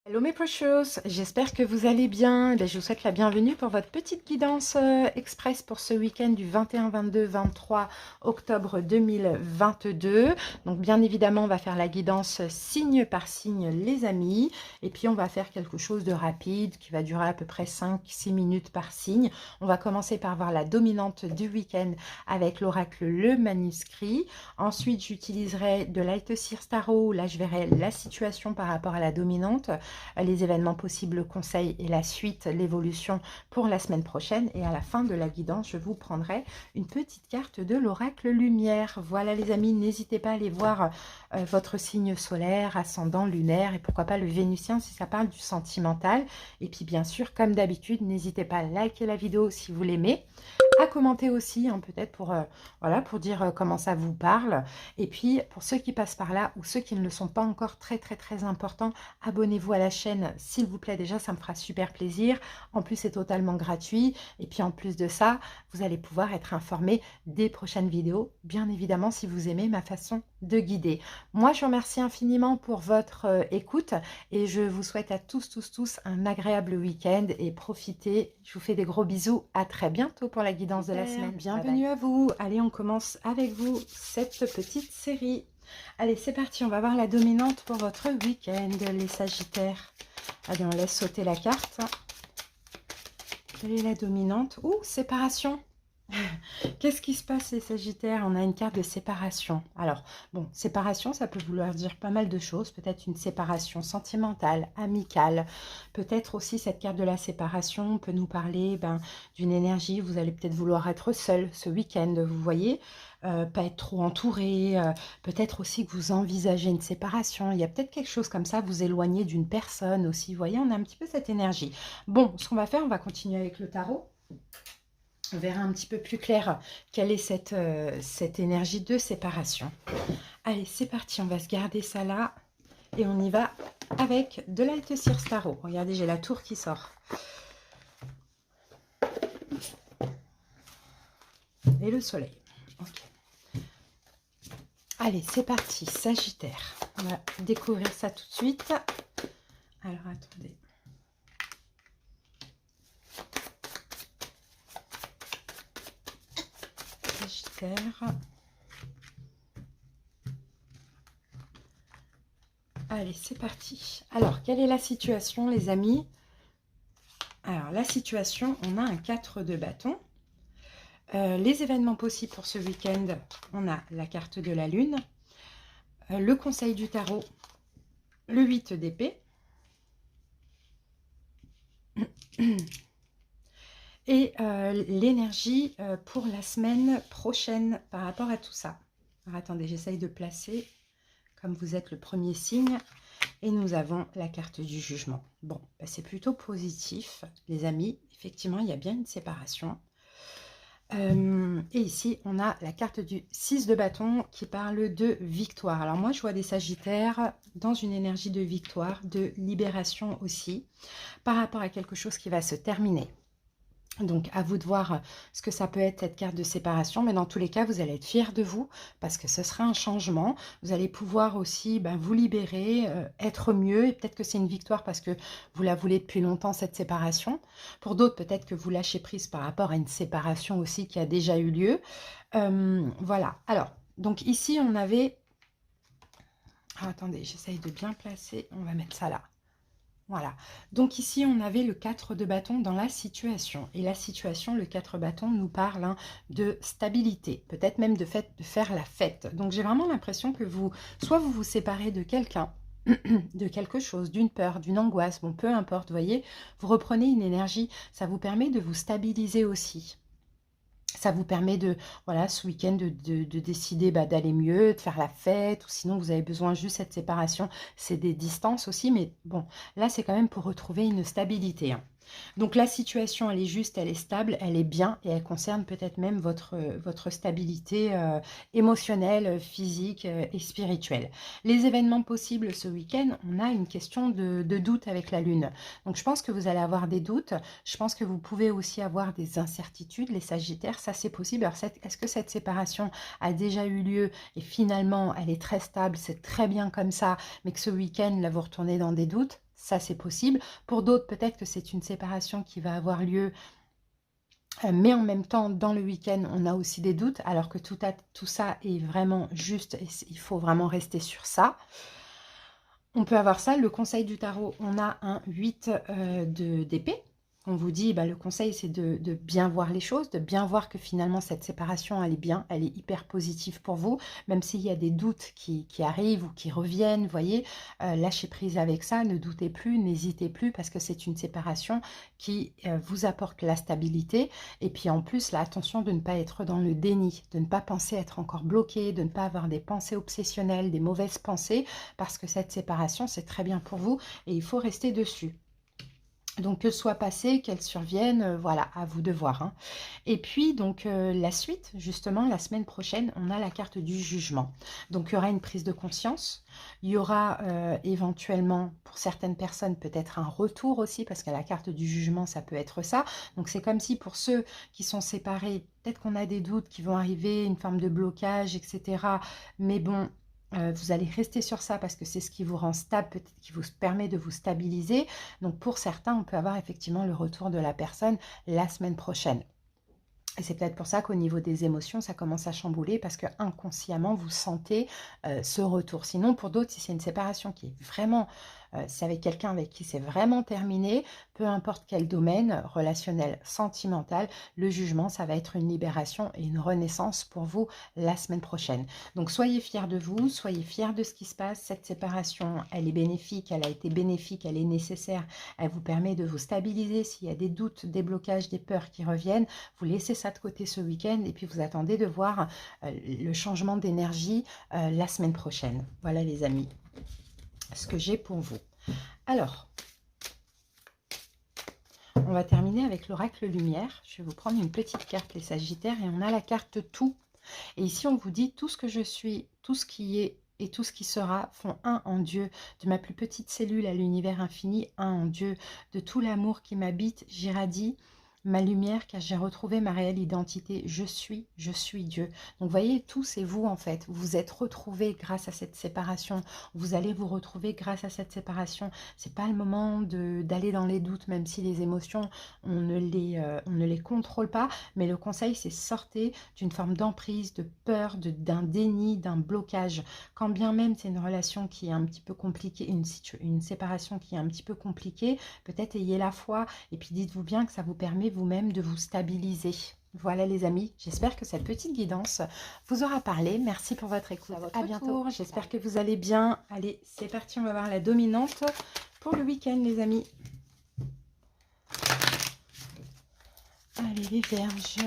Hello mes precious, j'espère que vous allez bien. Je vous souhaite la bienvenue pour votre petite guidance express pour ce week-end du 21, 22, 23 octobre 2022. Donc bien évidemment, on va faire la guidance signe par signe les amis. Et puis on va faire quelque chose de rapide qui va durer à peu près 5-6 minutes par signe. On va commencer par voir la dominante du week-end avec l'oracle Le Manuscrit. Ensuite, j'utiliserai de Light Seer Tarot. Là, je verrai la situation par rapport à la dominante, les événements possibles, le conseil et la suite, l'évolution pour la semaine prochaine. Et à la fin de la guidance, je vous prendrai une petite carte de l'oracle lumière. Voilà les amis, n'hésitez pas à aller voir votre signe solaire, ascendant, lunaire et pourquoi pas le vénusien si ça parle du sentimental. Et puis bien sûr, comme d'habitude, n'hésitez pas à liker la vidéo si vous l'aimez, à commenter aussi, hein, peut-être pour, voilà, pour dire comment ça vous parle. Et puis, pour ceux qui passent par là ou ceux qui ne le sont pas encore, très important, abonnez-vous à la chaîne, s'il vous plaît. Déjà, ça me fera super plaisir. En plus, c'est totalement gratuit. Et puis, en plus de ça, vous allez pouvoir être informé des prochaines vidéos, bien évidemment, si vous aimez ma façon de guider. Moi, je vous remercie infiniment pour votre écoute et je vous souhaite à tous un agréable week-end et profitez. Je vous fais des gros bisous. À très bientôt pour la guidance de la semaine. Bienvenue à vous. Allez, on commence avec vous cette petite série. Allez, c'est parti. On va voir la dominante pour votre week-end, les Sagittaires. Allez, on laisse sauter la carte. Quelle est la dominante? Ouh, séparation. Qu'est-ce qui se passe les Sagittaires? On a une carte de séparation. Alors, bon, séparation, ça peut vouloir dire pas mal de choses. Peut-être une séparation sentimentale, amicale. Peut-être aussi cette carte de la séparation peut nous parler d'une énergie. Vous allez peut-être vouloir être seul ce week-end, vous voyez. Pas être trop entouré. Peut-être aussi que vous envisagez une séparation. Il y a peut-être quelque chose comme ça, vous éloigner d'une personne aussi. Vous voyez, on a un petit peu cette énergie. Bon, ce qu'on va faire, on va continuer avec le tarot. On verra un petit peu plus clair quelle est cette énergie de séparation. Allez, c'est parti, on va se garder ça là. Et on y va avec de Light Seer Tarot. Regardez, j'ai la tour qui sort. Et le soleil. Okay. Allez, c'est parti, Sagittaire. On va découvrir ça tout de suite. Alors, attendez. Sagittaire. Allez, c'est parti. Alors, quelle est la situation, les amis? Alors, la situation, on a un 4 de bâton. Les événements possibles pour ce week-end, on a la carte de la lune, le conseil du tarot, le 8 d'épée et l'énergie pour la semaine prochaine par rapport à tout ça. Alors, attendez, j'essaye de placer comme vous êtes le premier signe. Et nous avons la carte du jugement. Bon, c'est plutôt positif, les amis. Effectivement, il y a bien une séparation. Et ici, on a la carte du 6 de bâton qui parle de victoire. Alors moi, je vois des Sagittaires dans une énergie de victoire, de libération aussi, par rapport à quelque chose qui va se terminer. Donc, à vous de voir ce que ça peut être, cette carte de séparation. Mais dans tous les cas, vous allez être fiers de vous parce que ce sera un changement. Vous allez pouvoir aussi vous libérer, être mieux. Et peut-être que c'est une victoire parce que vous la voulez depuis longtemps, cette séparation. Pour d'autres, peut-être que vous lâchez prise par rapport à une séparation aussi qui a déjà eu lieu. Voilà. Alors, donc ici, on avait... Ah, attendez, j'essaye de bien placer. On va mettre ça là. Voilà, donc ici on avait le 4 de bâton dans la situation. Et la situation, le 4 bâton nous parle de stabilité, peut-être même de fait de faire la fête. Donc j'ai vraiment l'impression que soit vous vous séparez de quelqu'un, de quelque chose, d'une peur, d'une angoisse, bon peu importe, vous voyez, vous reprenez une énergie, ça vous permet de vous stabiliser aussi. Ça vous permet de, voilà, ce week-end de décider d'aller mieux, de faire la fête, ou sinon vous avez besoin juste de cette séparation. C'est des distances aussi, mais bon, là c'est quand même pour retrouver une stabilité. Donc la situation, elle est juste, elle est stable, elle est bien, et elle concerne peut-être même votre stabilité émotionnelle, physique et spirituelle. Les événements possibles ce week-end, on a une question de doute avec la Lune. Donc je pense que vous allez avoir des doutes, je pense que vous pouvez aussi avoir des incertitudes, les Sagittaires, ça c'est possible. Alors est-ce que cette séparation a déjà eu lieu et finalement elle est très stable, c'est très bien comme ça, mais que ce week-end, là vous retournez dans des doutes? ça c'est possible. Pour d'autres, peut-être que c'est une séparation qui va avoir lieu, mais en même temps, dans le week-end, on a aussi des doutes, alors que tout ça est vraiment juste, et il faut vraiment rester sur ça. On peut avoir ça, le conseil du tarot, on a un 8 d'épée. On vous dit, bah, le conseil, c'est de bien voir les choses, de bien voir que finalement, cette séparation, elle est bien, elle est hyper positive pour vous, même s'il y a des doutes qui arrivent ou qui reviennent, vous voyez, lâchez prise avec ça, ne doutez plus, n'hésitez plus, parce que c'est une séparation qui vous apporte la stabilité. Et puis en plus, là, attention de ne pas être dans le déni, de ne pas penser être encore bloqué, de ne pas avoir des pensées obsessionnelles, des mauvaises pensées, parce que cette séparation, c'est très bien pour vous et il faut rester dessus. Donc, que soit passé, qu'elle survienne, voilà, à vous de voir. Hein. Et puis, donc, la suite, justement, la semaine prochaine, on a la carte du jugement. Donc, il y aura une prise de conscience. Il y aura éventuellement, pour certaines personnes, peut-être un retour aussi, parce que la carte du jugement, ça peut être ça. Donc, c'est comme si pour ceux qui sont séparés, peut-être qu'on a des doutes qui vont arriver, une forme de blocage, etc. Mais bon... vous allez rester sur ça parce que c'est ce qui vous rend stable, peut-être qui vous permet de vous stabiliser. Donc pour certains, on peut avoir effectivement le retour de la personne la semaine prochaine. Et c'est peut-être pour ça qu'au niveau des émotions, ça commence à chambouler parce que inconsciemment, vous sentez ce retour. Sinon, pour d'autres, si c'est une séparation qui est vraiment, c'est avec quelqu'un avec qui c'est vraiment terminé, peu importe quel domaine, relationnel, sentimental, le jugement, ça va être une libération et une renaissance pour vous la semaine prochaine. Donc, soyez fiers de vous, soyez fiers de ce qui se passe. Cette séparation, elle est bénéfique, elle a été bénéfique, elle est nécessaire. Elle vous permet de vous stabiliser s'il y a des doutes, des blocages, des peurs qui reviennent. Vous laissez ça de côté ce week-end et puis vous attendez de voir le changement d'énergie la semaine prochaine. Voilà les amis, ce que j'ai pour vous. Alors, on va terminer avec l'oracle lumière. Je vais vous prendre une petite carte, les Sagittaires, et on a la carte tout. Et ici, on vous dit tout ce que je suis, tout ce qui est et tout ce qui sera font un en Dieu. De ma plus petite cellule à l'univers infini, un en Dieu. De tout l'amour qui m'habite, j'irradie ma lumière, car j'ai retrouvé ma réelle identité. Je suis Dieu. Donc, vous voyez, tout c'est vous en fait. Vous vous êtes retrouvés grâce à cette séparation. Vous allez vous retrouver grâce à cette séparation. C'est pas le moment d'aller dans les doutes, même si les émotions, on ne les contrôle pas. Mais le conseil, c'est sortez d'une forme d'emprise, de peur, d'un déni, d'un blocage. Quand bien même c'est une relation qui est un petit peu compliquée, une séparation qui est un petit peu compliquée, peut-être ayez la foi et puis dites-vous bien que ça vous permet vous-même de vous stabiliser. Voilà les amis, j'espère que cette petite guidance vous aura parlé. Merci pour votre écoute. À bientôt. J'espère que vous allez bien. Allez, c'est parti, on va voir la dominante pour le week-end les amis. Allez les Vierges.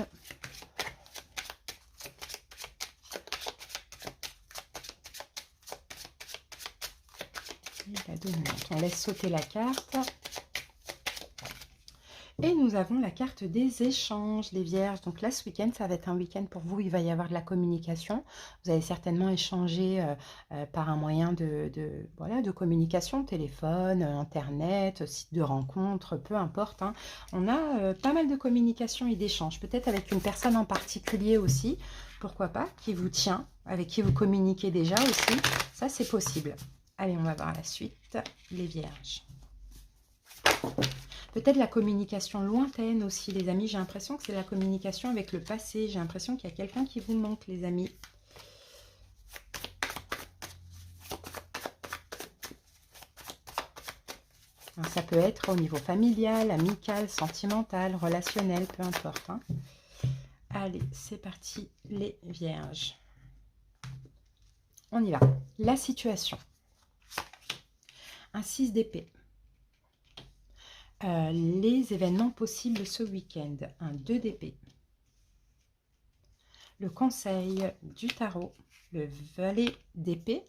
La dominante. On laisse sauter la carte. Et nous avons la carte des échanges, les Vierges. Donc là, ce week-end, ça va être un week-end pour vous. Il va y avoir de la communication. Vous allez certainement échanger par un moyen de communication, téléphone, Internet, site de rencontre, peu importe. Hein. On a pas mal de communication et d'échanges. Peut-être avec une personne en particulier aussi, pourquoi pas, qui vous tient, avec qui vous communiquez déjà aussi. Ça, c'est possible. Allez, on va voir la suite, les Vierges. Peut-être la communication lointaine aussi, les amis. J'ai l'impression que c'est la communication avec le passé. J'ai l'impression qu'il y a quelqu'un qui vous manque, les amis. Alors, ça peut être au niveau familial, amical, sentimental, relationnel, peu importe. Hein. Allez, c'est parti, les Vierges. On y va. La situation. Un 6 d'épée. Les événements possibles ce week-end. Un 2 d'épée. Le conseil du tarot. Le valet d'épée.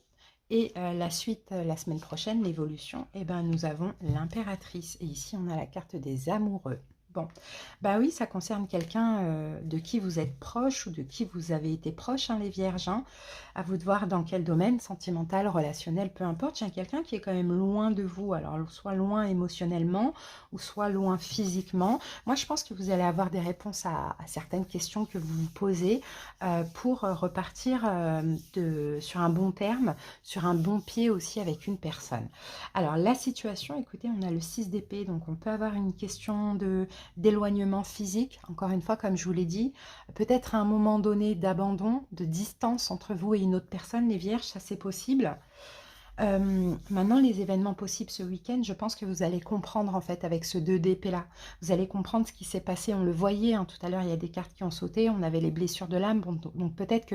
Et la suite, la semaine prochaine, l'évolution. Eh ben, nous avons l'impératrice. Et ici, on a la carte des amoureux. Bon, bah oui, ça concerne quelqu'un de qui vous êtes proche ou de qui vous avez été proche, hein, les vierges. Hein. À vous de voir dans quel domaine, sentimental, relationnel, peu importe. J'ai quelqu'un qui est quand même loin de vous, alors soit loin émotionnellement ou soit loin physiquement. Moi, je pense que vous allez avoir des réponses à certaines questions que vous vous posez pour repartir sur un bon terme, sur un bon pied aussi avec une personne. Alors, la situation, écoutez, on a le 6 d'épée, donc on peut avoir une question d'éloignement physique, encore une fois, comme je vous l'ai dit, peut-être à un moment donné d'abandon, de distance entre vous et une autre personne, les vierges, ça c'est possible. Maintenant, les événements possibles ce week-end, je pense que vous allez comprendre en fait avec ce 2 d'épée là. Vous allez comprendre ce qui s'est passé, on le voyait, hein, tout à l'heure, il y a des cartes qui ont sauté, on avait les blessures de l'âme, bon, donc peut-être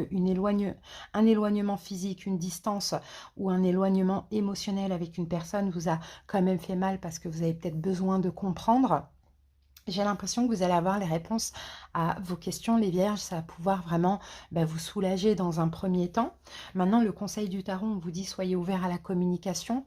un éloignement physique, une distance ou un éloignement émotionnel avec une personne vous a quand même fait mal parce que vous avez peut-être besoin de comprendre. J'ai l'impression que vous allez avoir les réponses à vos questions, les vierges. Ça va pouvoir vraiment vous soulager dans un premier temps. Maintenant, le conseil du tarot, on vous dit soyez ouverts à la communication,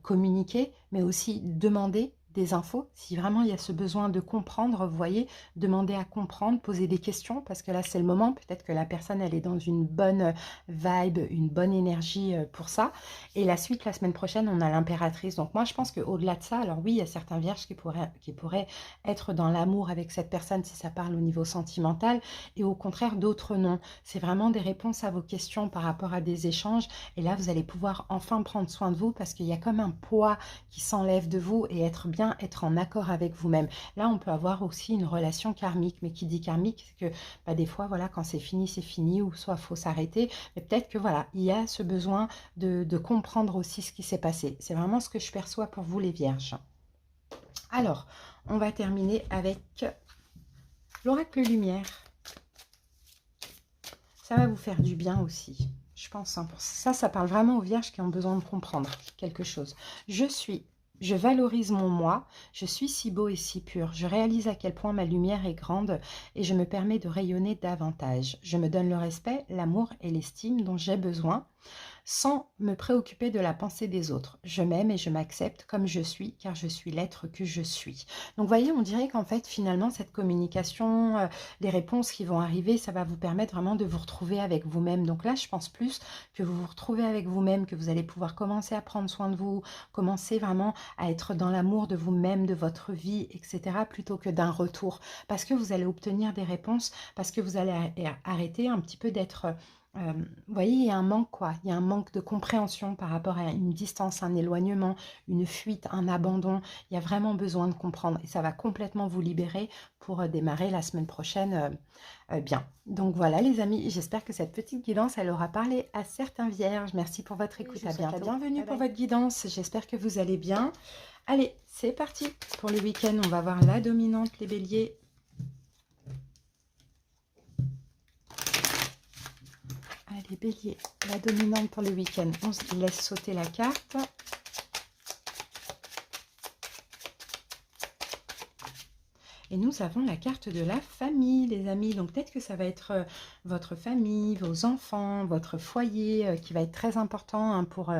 communiquez, mais aussi demandez des infos. Si vraiment il y a ce besoin de comprendre, vous voyez, demandez à comprendre, poser des questions, parce que là, c'est le moment. Peut-être que la personne, elle est dans une bonne vibe, une bonne énergie pour ça. Et la suite, la semaine prochaine, on a l'impératrice. Donc moi, je pense qu'au-delà de ça, alors oui, il y a certains vierges qui pourraient être dans l'amour avec cette personne si ça parle au niveau sentimental, et au contraire d'autres non. C'est vraiment des réponses à vos questions par rapport à des échanges, et là vous allez pouvoir enfin prendre soin de vous parce qu'il y a comme un poids qui s'enlève de vous et être en accord avec vous-même. Là on peut avoir aussi une relation karmique, mais qui dit karmique, c'est que des fois voilà, quand c'est fini, ou soit faut s'arrêter, mais peut-être que voilà, il y a ce besoin de comprendre aussi ce qui s'est passé. C'est vraiment ce que je perçois pour vous les vierges. Alors, on va terminer avec l'oracle lumière. Ça va vous faire du bien aussi, je pense. Hein. Pour ça parle vraiment aux vierges qui ont besoin de comprendre quelque chose. Je valorise mon moi, je suis si beau et si pur. Je réalise à quel point ma lumière est grande et je me permets de rayonner davantage. Je me donne le respect, l'amour et l'estime dont j'ai besoin, sans me préoccuper de la pensée des autres. Je m'aime et je m'accepte comme je suis, car je suis l'être que je suis. Donc, vous voyez, on dirait qu'en fait, finalement, cette communication, les réponses qui vont arriver, ça va vous permettre vraiment de vous retrouver avec vous-même. Donc là, je pense plus que vous vous retrouvez avec vous-même, que vous allez pouvoir commencer à prendre soin de vous, commencer vraiment à être dans l'amour de vous-même, de votre vie, etc., plutôt que d'un retour. Parce que vous allez obtenir des réponses, parce que vous allez arrêter un petit peu d'être... vous voyez, il y a un manque, quoi. Il y a un manque de compréhension par rapport à une distance, un éloignement, une fuite, un abandon. Il y a vraiment besoin de comprendre et ça va complètement vous libérer pour démarrer la semaine prochaine bien. Donc voilà les amis, j'espère que cette petite guidance, elle aura parlé à certains vierges. Merci pour votre écoute, à bientôt. Bienvenue pour votre guidance, j'espère que vous allez bien. Allez, c'est parti pour le week-end. On va voir la dominante, les béliers. Allez, bélier, la dominante pour le week-end. On se laisse sauter la carte. Et nous avons la carte de la famille, les amis. Donc peut-être que ça va être votre famille, vos enfants, votre foyer qui va être très important hein, pour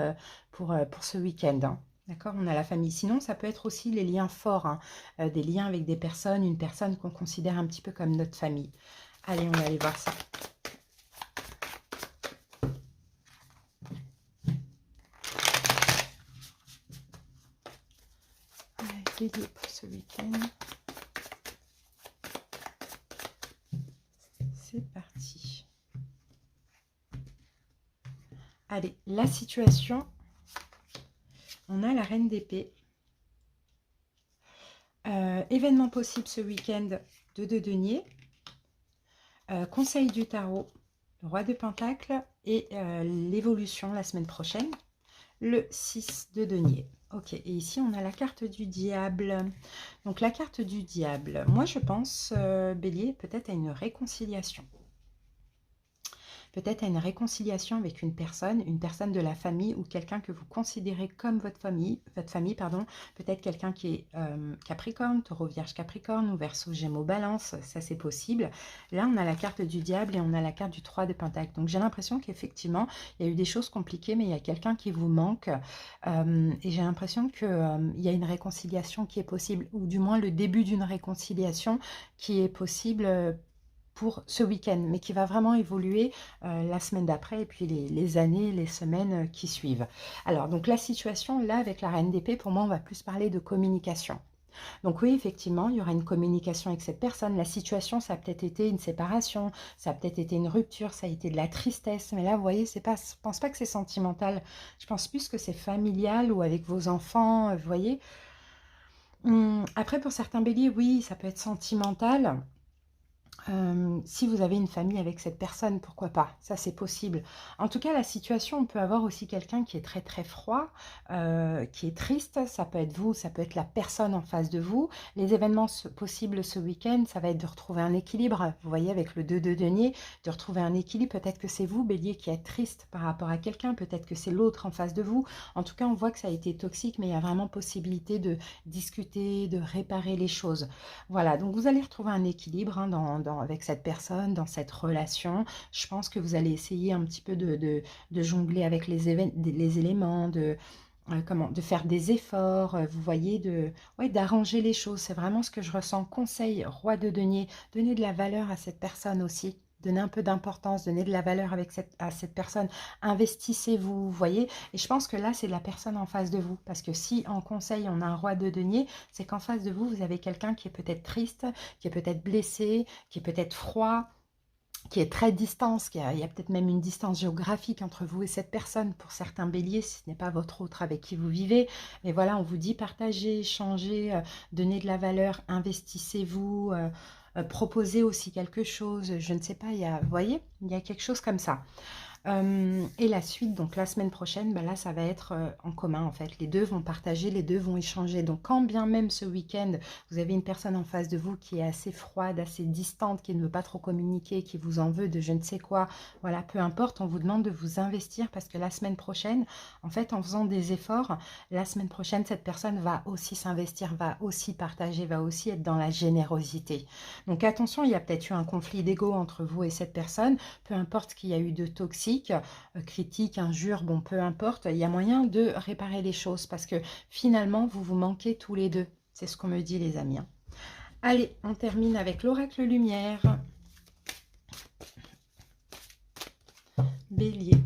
ce week-end. Hein. D'accord, on a la famille. Sinon, ça peut être aussi les liens forts, hein, des liens avec des personnes, une personne qu'on considère un petit peu comme notre famille. Allez, on va aller voir ça. Bélier pour ce week-end. C'est parti. Allez, la situation. On a la reine d'épée. Événement possible ce week-end de deniers. Conseil du tarot, le roi de Pentacle et l'évolution la semaine prochaine. Le 6 de denier. Ok, et ici on a la carte du diable. Donc la carte du diable, moi je pense, bélier, peut-être à une réconciliation. peut-être à une réconciliation avec une personne de la famille ou quelqu'un que vous considérez comme votre famille, pardon, peut-être quelqu'un qui est Capricorne, Taureau, Vierge, Capricorne ou Verseau, Gémeaux, Balance, ça c'est possible. Là, on a la carte du diable et on a la carte du 3 de Pentacle. Donc, j'ai l'impression qu'effectivement, il y a eu des choses compliquées, mais il y a quelqu'un qui vous manque. Et j'ai l'impression qu'il y a une réconciliation qui est possible, ou du moins le début d'une réconciliation qui est possible pour ce week-end, mais qui va vraiment évoluer la semaine d'après et puis les années, les semaines qui suivent. Alors, donc la situation, là, avec la Reine d'épée, pour moi, on va plus parler de communication. Donc oui, effectivement, il y aura une communication avec cette personne. La situation, ça a peut-être été une séparation, ça a peut-être été une rupture, ça a été de la tristesse. Mais là, vous voyez, je ne pense pas que c'est sentimental. Je pense plus que c'est familial ou avec vos enfants, vous voyez. Après, pour certains béliers, oui, ça peut être sentimental. Si vous avez une famille avec cette personne, pourquoi pas? Ça, c'est possible. En tout cas, la situation, on peut avoir aussi quelqu'un qui est très très froid, qui est triste. Ça peut être vous, ça peut être la personne en face de vous. Les événements possibles ce week-end, ça va être de retrouver un équilibre. Vous voyez, avec le 2 de denier, de retrouver un équilibre. Peut-être que c'est vous, bélier, qui êtes triste par rapport à quelqu'un. Peut-être que c'est l'autre en face de vous. En tout cas, on voit que ça a été toxique, mais il y a vraiment possibilité de discuter, de réparer les choses. Voilà, donc vous allez retrouver un équilibre hein, avec cette personne, dans cette relation. Je pense que vous allez essayer un petit peu de jongler avec les éléments, de faire des efforts, vous voyez, ouais, d'arranger les choses. C'est vraiment ce que je ressens. Conseil, roi de denier, donnez de la valeur à cette personne aussi. Donnez un peu d'importance, donnez de la valeur à cette personne. Investissez-vous, vous voyez. Et je pense que là, c'est la personne en face de vous. Parce que si en conseil, on a un roi de denier, c'est qu'en face de vous, vous avez quelqu'un qui est peut-être triste, qui est peut-être blessé, qui est peut-être froid, qui est très distance, il y a peut-être même une distance géographique entre vous et cette personne. Pour certains béliers, si ce n'est pas votre autre avec qui vous vivez. Mais voilà, on vous dit partagez, échangez, donnez de la valeur, investissez-vous, proposez aussi quelque chose. Je ne sais pas, vous voyez, il y a quelque chose comme ça. Et la suite, donc la semaine prochaine, là, ça va être en commun en fait. Les deux vont partager, les deux vont échanger. Donc quand bien même ce week-end, vous avez une personne en face de vous qui est assez froide, assez distante, qui ne veut pas trop communiquer, qui vous en veut de je ne sais quoi, voilà, peu importe, on vous demande de vous investir parce que la semaine prochaine, en fait, en faisant des efforts, la semaine prochaine, cette personne va aussi s'investir, va aussi partager, va aussi être dans la générosité. Donc attention, il y a peut-être eu un conflit d'ego entre vous et cette personne, peu importe ce qu'il y a eu de toxique, critique, injure, bon, peu importe, il y a moyen de réparer les choses parce que finalement, vous vous manquez tous les deux. C'est ce qu'on me dit, les amis. Allez, on termine avec l'oracle lumière. Bélier.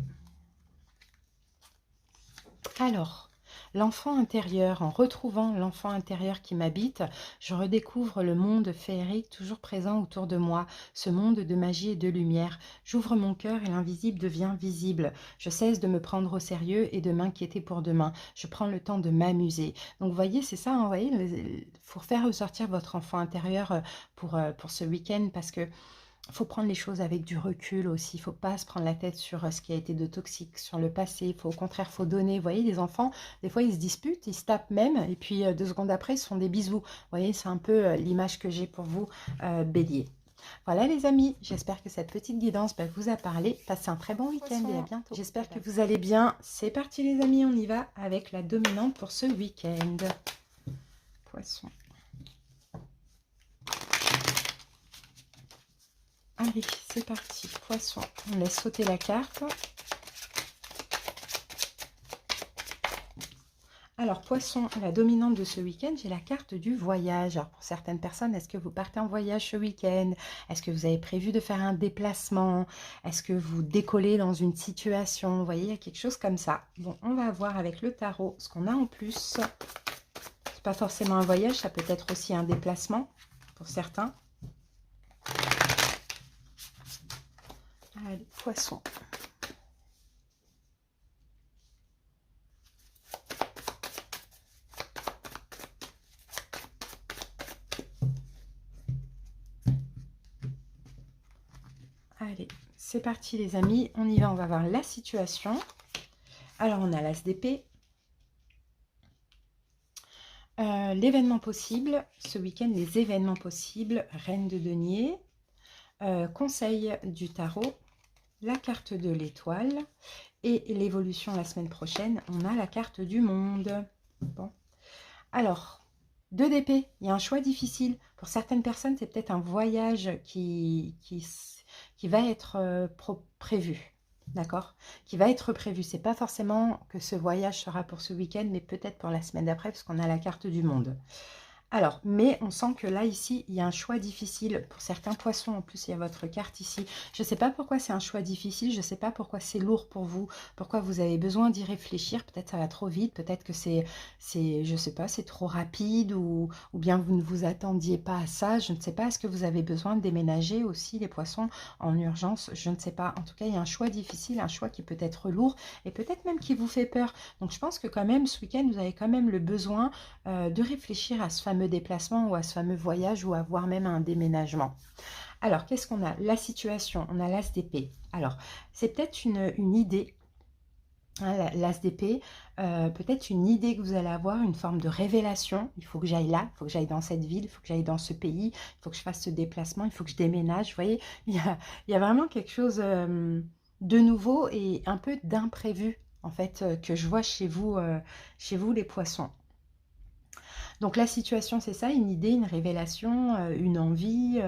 Alors, l'enfant intérieur, en retrouvant l'enfant intérieur qui m'habite, je redécouvre le monde féerique toujours présent autour de moi, ce monde de magie et de lumière. J'ouvre mon cœur et l'invisible devient visible. Je cesse de me prendre au sérieux et de m'inquiéter pour demain. Je prends le temps de m'amuser. Donc, vous voyez, c'est ça, hein, vous voyez, il faut faire ressortir votre enfant intérieur pour ce week-end parce que il faut prendre les choses avec du recul aussi. Il ne faut pas se prendre la tête sur ce qui a été de toxique, sur le passé. Au contraire, il faut donner. Vous voyez, les enfants, des fois, ils se disputent, ils se tapent même. Et puis, 2 secondes après, ils se font des bisous. Vous voyez, c'est un peu l'image que j'ai pour vous, Bélier. Voilà les amis, j'espère que cette petite guidance vous a parlé. Passez un très bon week-end et à bientôt. J'espère que vous allez bien. C'est parti les amis, on y va avec la dominante pour ce week-end. Poisson. Allez, c'est parti. Poisson, on laisse sauter la carte. Alors, Poisson, la dominante de ce week-end, j'ai la carte du voyage. Alors, pour certaines personnes, est-ce que vous partez en voyage ce week-end? Est-ce que vous avez prévu de faire un déplacement? Est-ce que vous décollez dans une situation? Vous voyez, il y a quelque chose comme ça. Bon, on va voir avec le tarot ce qu'on a en plus. C'est pas forcément un voyage, ça peut être aussi un déplacement pour certains. Allez, Poisson. Allez, c'est parti les amis, on y va, on va voir la situation. Alors, on a l'as d'épée. L'événement possible, ce week-end, les événements possibles, reine de denier. Conseil du tarot. la carte de l'étoile et l'évolution la semaine prochaine, on a la carte du monde. Bon, alors, 2 d'épée, il y a un choix difficile. Pour certaines personnes, c'est peut-être un voyage qui va être prévu. D'accord? Qui va être prévu. C'est pas forcément que ce voyage sera pour ce week-end, mais peut-être pour la semaine d'après, parce qu'on a la carte du monde. Alors, mais on sent que là, ici, il y a un choix difficile pour certains poissons. En plus, il y a votre carte ici. Je ne sais pas pourquoi c'est un choix difficile. Je ne sais pas pourquoi c'est lourd pour vous. Pourquoi vous avez besoin d'y réfléchir. Peut-être ça va trop vite. Peut-être que je ne sais pas, c'est trop rapide ou bien vous ne vous attendiez pas à ça. Je ne sais pas. Est-ce que vous avez besoin de déménager aussi les poissons en urgence? Je ne sais pas. En tout cas, il y a un choix difficile, un choix qui peut être lourd et peut-être même qui vous fait peur. Donc, je pense que quand même, ce week-end, vous avez quand même le besoin de réfléchir à ce fameux déplacement ou à ce fameux voyage ou à voire même un déménagement. Alors, qu'est-ce qu'on a? La situation, on a l'as d'épée. Alors, c'est peut-être une idée, hein, l'as d'épée, peut-être une idée que vous allez avoir, une forme de révélation. Il faut que j'aille là, il faut que j'aille dans cette ville, il faut que j'aille dans ce pays, il faut que je fasse ce déplacement, il faut que je déménage. Vous voyez, il y a vraiment quelque chose de nouveau et un peu d'imprévu, en fait, que je vois chez vous les poissons. Donc la situation, c'est ça, une idée, une révélation, une envie,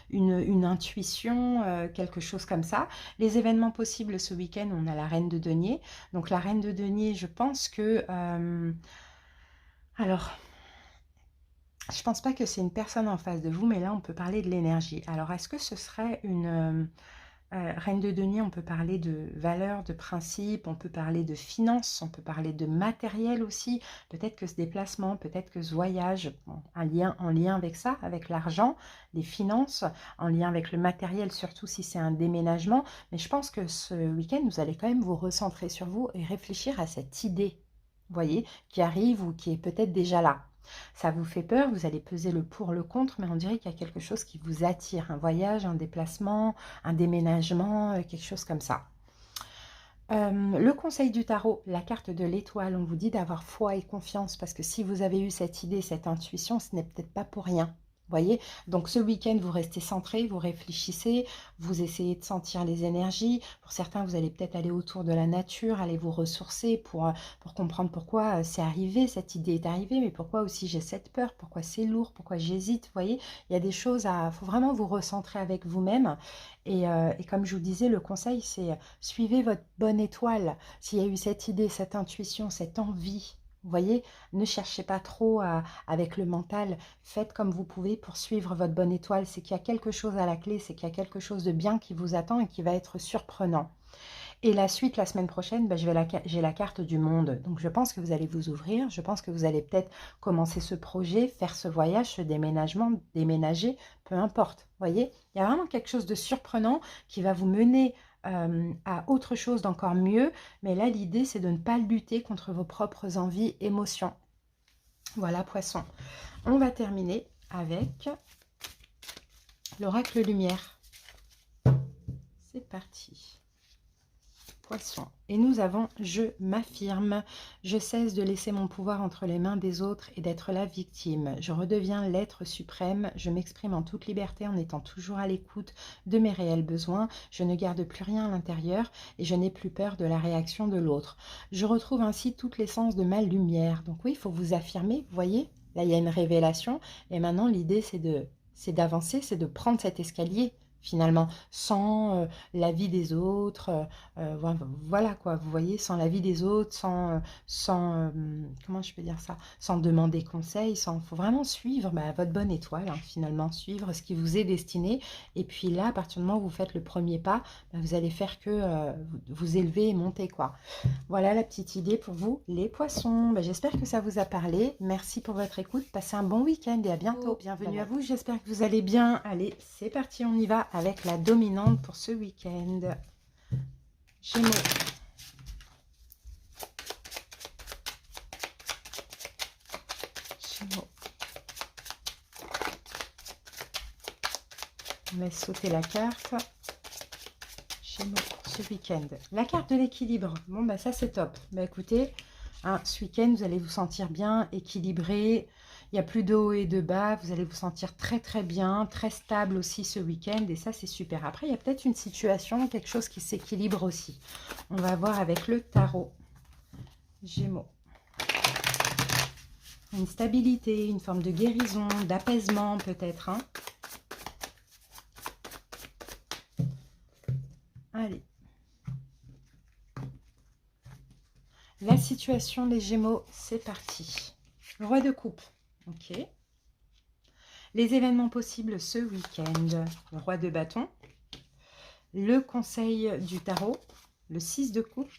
une intuition, quelque chose comme ça. Les événements possibles ce week-end, on a la reine de denier. Donc la reine de denier, je pense que... alors, je pense pas que c'est une personne en face de vous, mais là, on peut parler de l'énergie. Alors, est-ce que ce serait une... reine de denier, on peut parler de valeurs, de principes, on peut parler de finances, on peut parler de matériel aussi. Peut-être que ce déplacement, peut-être que ce voyage, bon, en lien avec ça, avec l'argent, les finances, en lien avec le matériel, surtout si c'est un déménagement. Mais je pense que ce week-end, vous allez quand même vous recentrer sur vous et réfléchir à cette idée, vous voyez, qui arrive ou qui est peut-être déjà là. Ça vous fait peur, vous allez peser le pour, le contre, mais on dirait qu'il y a quelque chose qui vous attire, un voyage, un déplacement, un déménagement, quelque chose comme ça. Le conseil du tarot, la carte de l'étoile, on vous dit d'avoir foi et confiance, parce que si vous avez eu cette idée, cette intuition, ce n'est peut-être pas pour rien. Voyez, donc ce week-end, vous restez centré, vous réfléchissez, vous essayez de sentir les énergies. Pour certains, vous allez peut-être aller autour de la nature, aller vous ressourcer pour comprendre pourquoi c'est arrivé, cette idée est arrivée, mais pourquoi aussi j'ai cette peur, pourquoi c'est lourd, pourquoi j'hésite. Vous voyez, il y a des choses faut vraiment vous recentrer avec vous-même. Et comme je vous disais, le conseil, c'est suivez votre bonne étoile. S'il y a eu cette idée, cette intuition, cette envie, vous voyez, ne cherchez pas trop avec le mental. Faites comme vous pouvez pour suivre votre bonne étoile. C'est qu'il y a quelque chose à la clé, c'est qu'il y a quelque chose de bien qui vous attend et qui va être surprenant. Et la suite, la semaine prochaine, ben, j'ai la carte du monde. Donc, je pense que vous allez vous ouvrir. Je pense que vous allez peut-être commencer ce projet, faire ce voyage, ce déménagement, déménager, peu importe. Vous voyez, il y a vraiment quelque chose de surprenant qui va vous mener à autre chose d'encore mieux. Mais là, l'idée, c'est de ne pas lutter contre vos propres envies, émotions. Voilà, poisson. On va terminer avec l'oracle lumière. C'est parti. Poisson. Et nous avons « Je m'affirme, je cesse de laisser mon pouvoir entre les mains des autres et d'être la victime. Je redeviens l'être suprême, je m'exprime en toute liberté en étant toujours à l'écoute de mes réels besoins. Je ne garde plus rien à l'intérieur et je n'ai plus peur de la réaction de l'autre. Je retrouve ainsi toute l'essence de ma lumière. » Donc oui, il faut vous affirmer, vous voyez, là il y a une révélation et maintenant l'idée c'est d'avancer, c'est de prendre cet escalier finalement, sans l'avis des autres, voilà quoi, vous voyez, sans l'avis des autres, comment je peux dire ça, sans demander conseil, faut vraiment suivre votre bonne étoile, hein, finalement, suivre ce qui vous est destiné, et puis là, à partir du moment où vous faites le premier pas, vous allez faire que vous élever et monter, quoi. Voilà la petite idée pour vous, les poissons. J'espère que ça vous a parlé. Merci pour votre écoute. Passez un bon week-end et à bientôt. Bienvenue à vous. J'espère que vous allez bien. Allez, c'est parti. On y va avec la dominante pour ce week-end. Gémeaux. Gémeaux. On laisse sauter la carte. Gémeaux. Ce week-end. La carte de l'équilibre. Bon, ça c'est top. Écoutez, Hein, ce week-end, vous allez vous sentir bien, équilibré. Il n'y a plus de haut et de bas. Vous allez vous sentir très très bien, très stable aussi ce week-end. Et ça, c'est super. Après, il y a peut-être une situation, quelque chose qui s'équilibre aussi. On va voir avec le tarot. Gémeaux. Une stabilité, une forme de guérison, d'apaisement peut-être. Hein. Allez. La situation des Gémeaux, c'est parti. Le roi de coupe. Ok. Les événements possibles ce week-end. Le roi de bâton. Le conseil du tarot. Le 6 de coupe.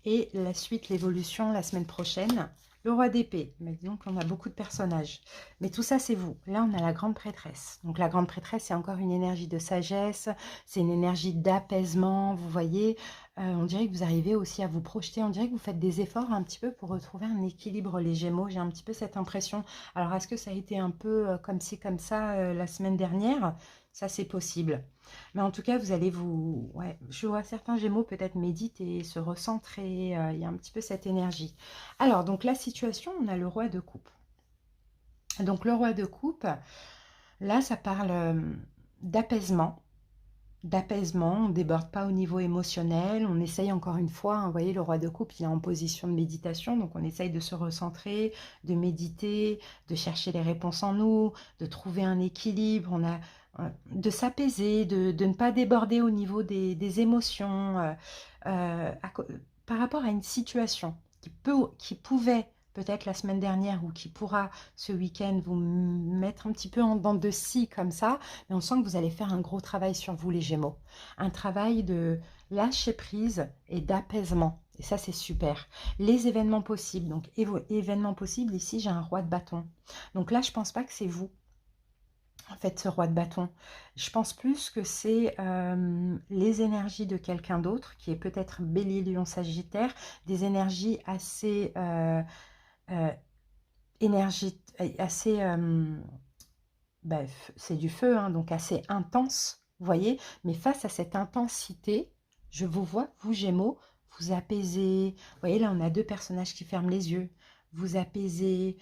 Et la suite, l'évolution la semaine prochaine. Le roi d'épée. Mais disons qu'on a beaucoup de personnages. Mais tout ça, c'est vous. Là, on a la grande prêtresse. Donc, la grande prêtresse, c'est encore une énergie de sagesse. C'est une énergie d'apaisement. Vous voyez, on dirait que vous arrivez aussi à vous projeter. On dirait que vous faites des efforts un petit peu pour retrouver un équilibre, les Gémeaux. J'ai un petit peu cette impression. Alors, est-ce que ça a été un peu comme ci, comme ça la semaine dernière? Ça, c'est possible. Mais en tout cas, vous allez vous... Ouais, je vois certains Gémeaux peut-être méditer, se recentrer. Il y a un petit peu cette énergie. Alors, donc la situation, on a le roi de coupe. Donc le roi de coupe, là, ça parle d'apaisement. D'apaisement, on ne déborde pas au niveau émotionnel. On essaye encore une fois, hein, vous voyez, le roi de coupe, il est en position de méditation. Donc on essaye de se recentrer, de méditer, de chercher les réponses en nous, de trouver un équilibre. On a de s'apaiser, de ne pas déborder au niveau des émotions par rapport à une situation qui pouvait peut-être la semaine dernière ou qui pourra ce week-end vous mettre un petit peu en dents de scie comme ça, mais on sent que vous allez faire un gros travail sur vous les Gémeaux. Un travail de lâcher prise et d'apaisement. Et ça, c'est super. Les événements possibles. Donc, événements possibles, ici, j'ai un roi de bâton. Donc là, je ne pense pas que c'est vous. En fait, ce roi de bâton, je pense plus que c'est les énergies de quelqu'un d'autre, qui est peut-être Bélier, Lion, Sagittaire, des énergies assez, euh, assez c'est du feu, hein, donc assez intense, vous voyez, mais face à cette intensité, je vous vois, vous Gémeaux, vous apaisez, vous voyez, là on a deux personnages qui ferment les yeux, vous apaisez,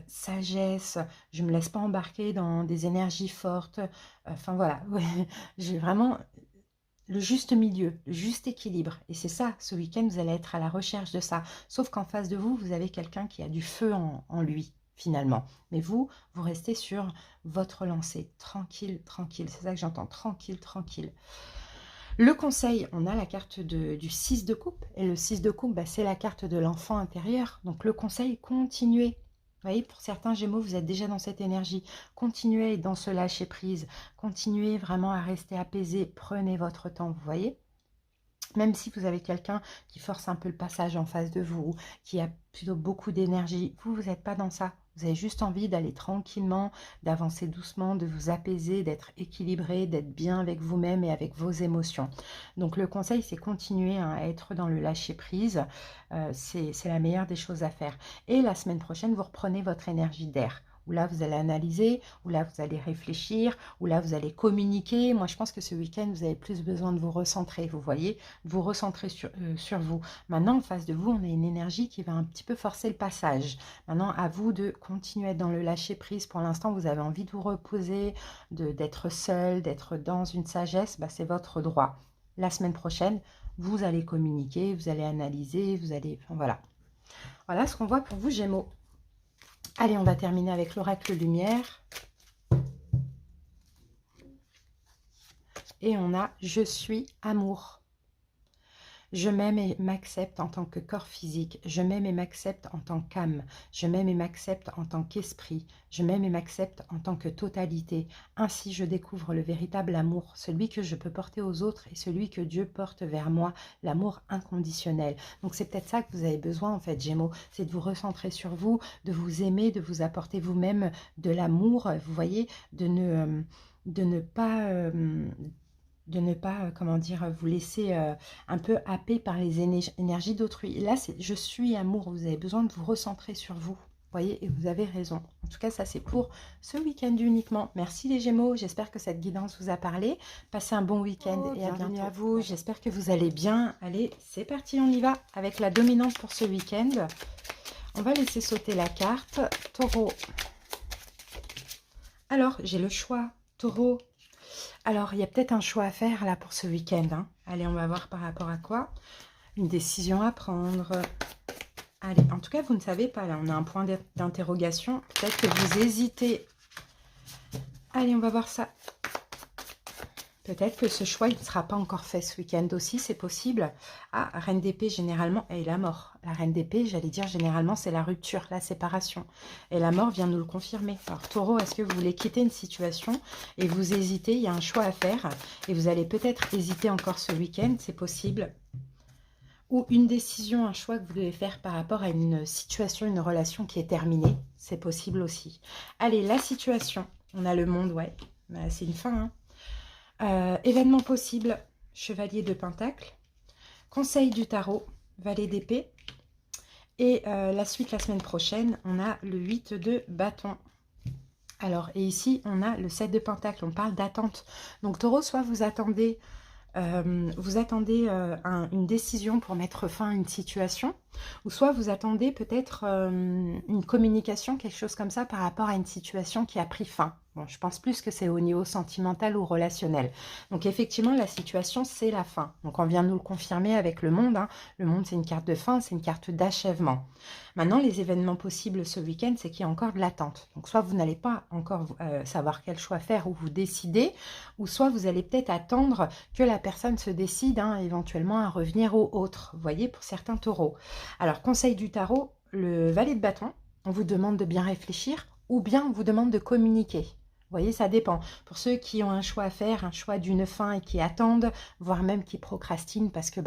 sagesse, je ne me laisse pas embarquer dans des énergies fortes, enfin voilà, ouais, j'ai vraiment le juste milieu, le juste équilibre, et c'est ça, ce week-end, vous allez être à la recherche de ça, sauf qu'en face de vous, vous avez quelqu'un qui a du feu en lui, finalement, mais vous restez sur votre lancée, tranquille, tranquille, c'est ça que j'entends, tranquille, tranquille. Le conseil, on a la carte du 6 de coupe, et le 6 de coupe, bah, c'est la carte de l'enfant intérieur, donc le conseil, continuez. Vous voyez, pour certains Gémeaux, vous êtes déjà dans cette énergie. Continuez dans ce lâcher-prise, continuez vraiment à rester apaisé, prenez votre temps, vous voyez. Même si vous avez quelqu'un qui force un peu le passage en face de vous, qui a plutôt beaucoup d'énergie, vous n'êtes pas dans ça. Vous avez juste envie d'aller tranquillement, d'avancer doucement, de vous apaiser, d'être équilibré, d'être bien avec vous-même et avec vos émotions. Donc le conseil, c'est continuer à être dans le lâcher-prise. C'est la meilleure des choses à faire. Et la semaine prochaine, vous reprenez votre énergie d'air. Où là, vous allez analyser, où là, vous allez réfléchir, où là, vous allez communiquer. Moi, je pense que ce week-end, vous avez plus besoin de vous recentrer, vous voyez, vous recentrer sur vous. Maintenant, en face de vous, on a une énergie qui va un petit peu forcer le passage. Maintenant, à vous de continuer à être dans le lâcher-prise. Pour l'instant, vous avez envie de vous reposer, d'être seul, d'être dans une sagesse, bah, c'est votre droit. La semaine prochaine, vous allez communiquer, vous allez analyser, vous allez... Enfin, voilà. Voilà ce qu'on voit pour vous, Gémeaux. Allez, on va terminer avec l'oracle lumière. Et on a « Je suis amour ». Je m'aime et m'accepte en tant que corps physique. Je m'aime et m'accepte en tant qu'âme. Je m'aime et m'accepte en tant qu'esprit. Je m'aime et m'accepte en tant que totalité. Ainsi, je découvre le véritable amour, celui que je peux porter aux autres et celui que Dieu porte vers moi, l'amour inconditionnel. Donc, c'est peut-être ça que vous avez besoin, en fait, Gémeaux. C'est de vous recentrer sur vous, de vous aimer, de vous apporter vous-même de l'amour, vous voyez, de ne pas... comment dire, vous laisser un peu happer par les énergies d'autrui. Là, c'est « je suis amour », vous avez besoin de vous recentrer sur vous. voyez, et vous avez raison. En tout cas, ça c'est pour ce week-end uniquement. Merci les Gémeaux, j'espère que cette guidance vous a parlé. Passez un bon week-end et à bientôt à vous. J'espère que vous allez bien. Allez, c'est parti, on y va avec la dominante pour ce week-end. On va laisser sauter la carte. Taureau. Alors, j'ai le choix. Taureau. Alors, il y a peut-être un choix à faire là pour ce week-end. Hein. Allez, on va voir par rapport à quoi. Une décision à prendre. Allez, en tout cas, vous ne savez pas. Là, on a un point d'interrogation. Peut-être que vous hésitez. Allez, on va voir ça. Peut-être que ce choix, il ne sera pas encore fait ce week-end aussi, c'est possible. Ah, Reine d'épée, généralement, et la mort. La Reine d'épée, j'allais dire, généralement, c'est la rupture, la séparation. Et la mort vient nous le confirmer. Alors, Taureau, est-ce que vous voulez quitter une situation et vous hésitez? Il y a un choix à faire et vous allez peut-être hésiter encore ce week-end, c'est possible. Ou une décision, un choix que vous devez faire par rapport à une situation, une relation qui est terminée, c'est possible aussi. Allez, la situation, on a le monde, ouais, c'est une fin, hein. Événement possible, chevalier de pentacle, conseil du tarot, valet d'épée, et la suite la semaine prochaine, on a le 8 de bâton. Alors, et ici, on a le 7 de pentacle, on parle d'attente. Donc, Taureau, soit vous attendez une décision pour mettre fin à une situation, ou soit vous attendez peut-être une communication, quelque chose comme ça, par rapport à une situation qui a pris fin. Bon, je pense plus que c'est au niveau sentimental ou relationnel. Donc effectivement, la situation, c'est la fin. Donc on vient de nous le confirmer avec le monde. Hein. Le monde, c'est une carte de fin, c'est une carte d'achèvement. Maintenant, les événements possibles ce week-end, c'est qu'il y a encore de l'attente. Donc soit vous n'allez pas encore savoir quel choix faire ou vous décider, ou soit vous allez peut-être attendre que la personne se décide éventuellement à revenir au autre. Vous voyez, pour certains taureaux. Alors, conseil du tarot, le valet de bâton, on vous demande de bien réfléchir ou bien on vous demande de communiquer. Vous voyez, ça dépend. Pour ceux qui ont un choix à faire, un choix d'une fin et qui attendent, voire même qui procrastinent parce que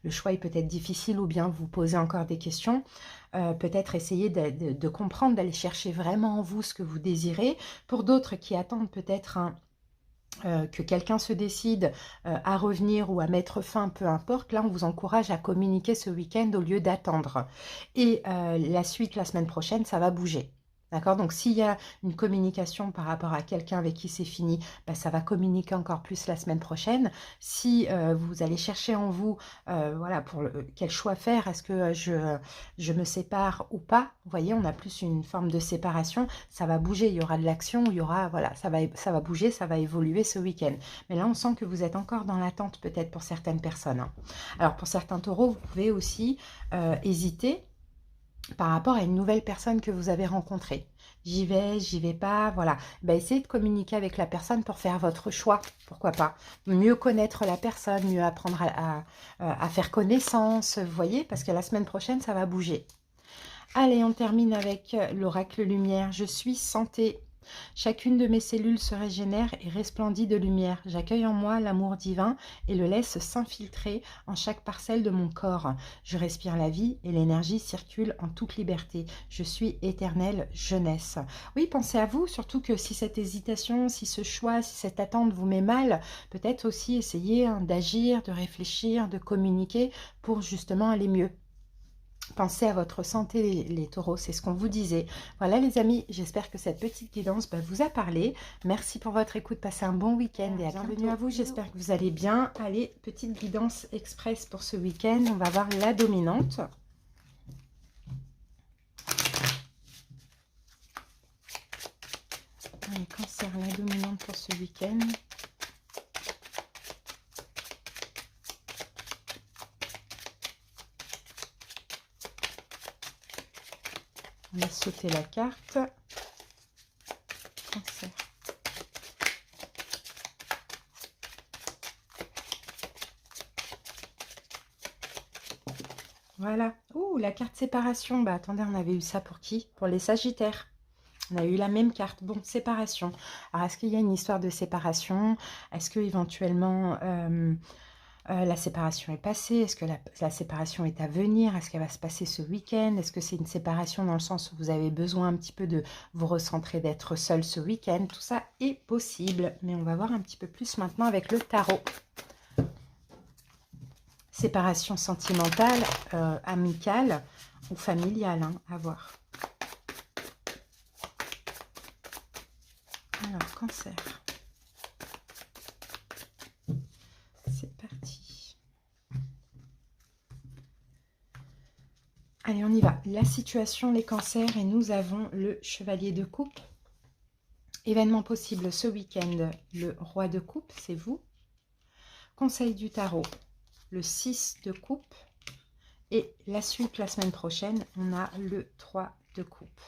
le choix est peut-être difficile ou bien vous posez encore des questions, peut-être essayer de comprendre, d'aller chercher vraiment en vous ce que vous désirez. Pour d'autres qui attendent peut-être que quelqu'un se décide à revenir ou à mettre fin, peu importe, là on vous encourage à communiquer ce week-end au lieu d'attendre. Et la suite la semaine prochaine, ça va bouger. D'accord? Donc, s'il y a une communication par rapport à quelqu'un avec qui c'est fini, ça va communiquer encore plus la semaine prochaine. Si vous allez chercher en vous, voilà, quel choix faire, est-ce que je me sépare ou pas? Vous voyez, on a plus une forme de séparation. Ça va bouger, il y aura de l'action, il y aura, voilà, ça va bouger, ça va évoluer ce week-end. Mais là, on sent que vous êtes encore dans l'attente peut-être pour certaines personnes. Hein. Alors, pour certains taureaux, vous pouvez aussi hésiter par rapport à une nouvelle personne que vous avez rencontrée. J'y vais pas, voilà. Essayez de communiquer avec la personne pour faire votre choix, pourquoi pas. Mieux connaître la personne, mieux apprendre à faire connaissance, vous voyez, parce que la semaine prochaine, ça va bouger. Allez, on termine avec l'oracle lumière. Je suis santé. Chacune de mes cellules se régénère et resplendit de lumière. J'accueille en moi l'amour divin et le laisse s'infiltrer en chaque parcelle de mon corps. Je respire la vie et l'énergie circule en toute liberté. Je suis éternelle jeunesse. Oui, pensez à vous, surtout que si cette hésitation, si ce choix, si cette attente vous met mal, peut-être aussi essayer d'agir, de réfléchir, de communiquer pour justement aller mieux. Pensez à votre santé, les taureaux, c'est ce qu'on vous disait. Voilà les amis, j'espère que cette petite guidance vous a parlé. Merci pour votre écoute, passez un bon week-end et bienvenue à vous. J'espère que vous allez bien. Allez, petite guidance express pour ce week-end. On va voir la dominante. Allez, cancer, la dominante pour ce week-end. On va sauter la carte. Cancer. Voilà. Ouh, la carte séparation. Attendez, on avait eu ça pour qui? Pour les Sagittaires. On a eu la même carte. Bon, séparation. Alors, est-ce qu'il y a une histoire de séparation? Est-ce que éventuellement la séparation est passée? Est-ce que la séparation est à venir? Est-ce qu'elle va se passer ce week-end? Est-ce que c'est une séparation dans le sens où vous avez besoin un petit peu de vous recentrer, d'être seul ce week-end? Tout ça est possible, mais on va voir un petit peu plus maintenant avec le tarot. Séparation sentimentale, amicale ou familiale, à voir. Alors, cancer. C'est parti. Allez, on y va. La situation, les cancers, et nous avons le chevalier de coupe. Événement possible ce week-end, le roi de coupe, c'est vous. Conseil du tarot, le 6 de coupe. Et la suite, la semaine prochaine, on a le 3 de coupe.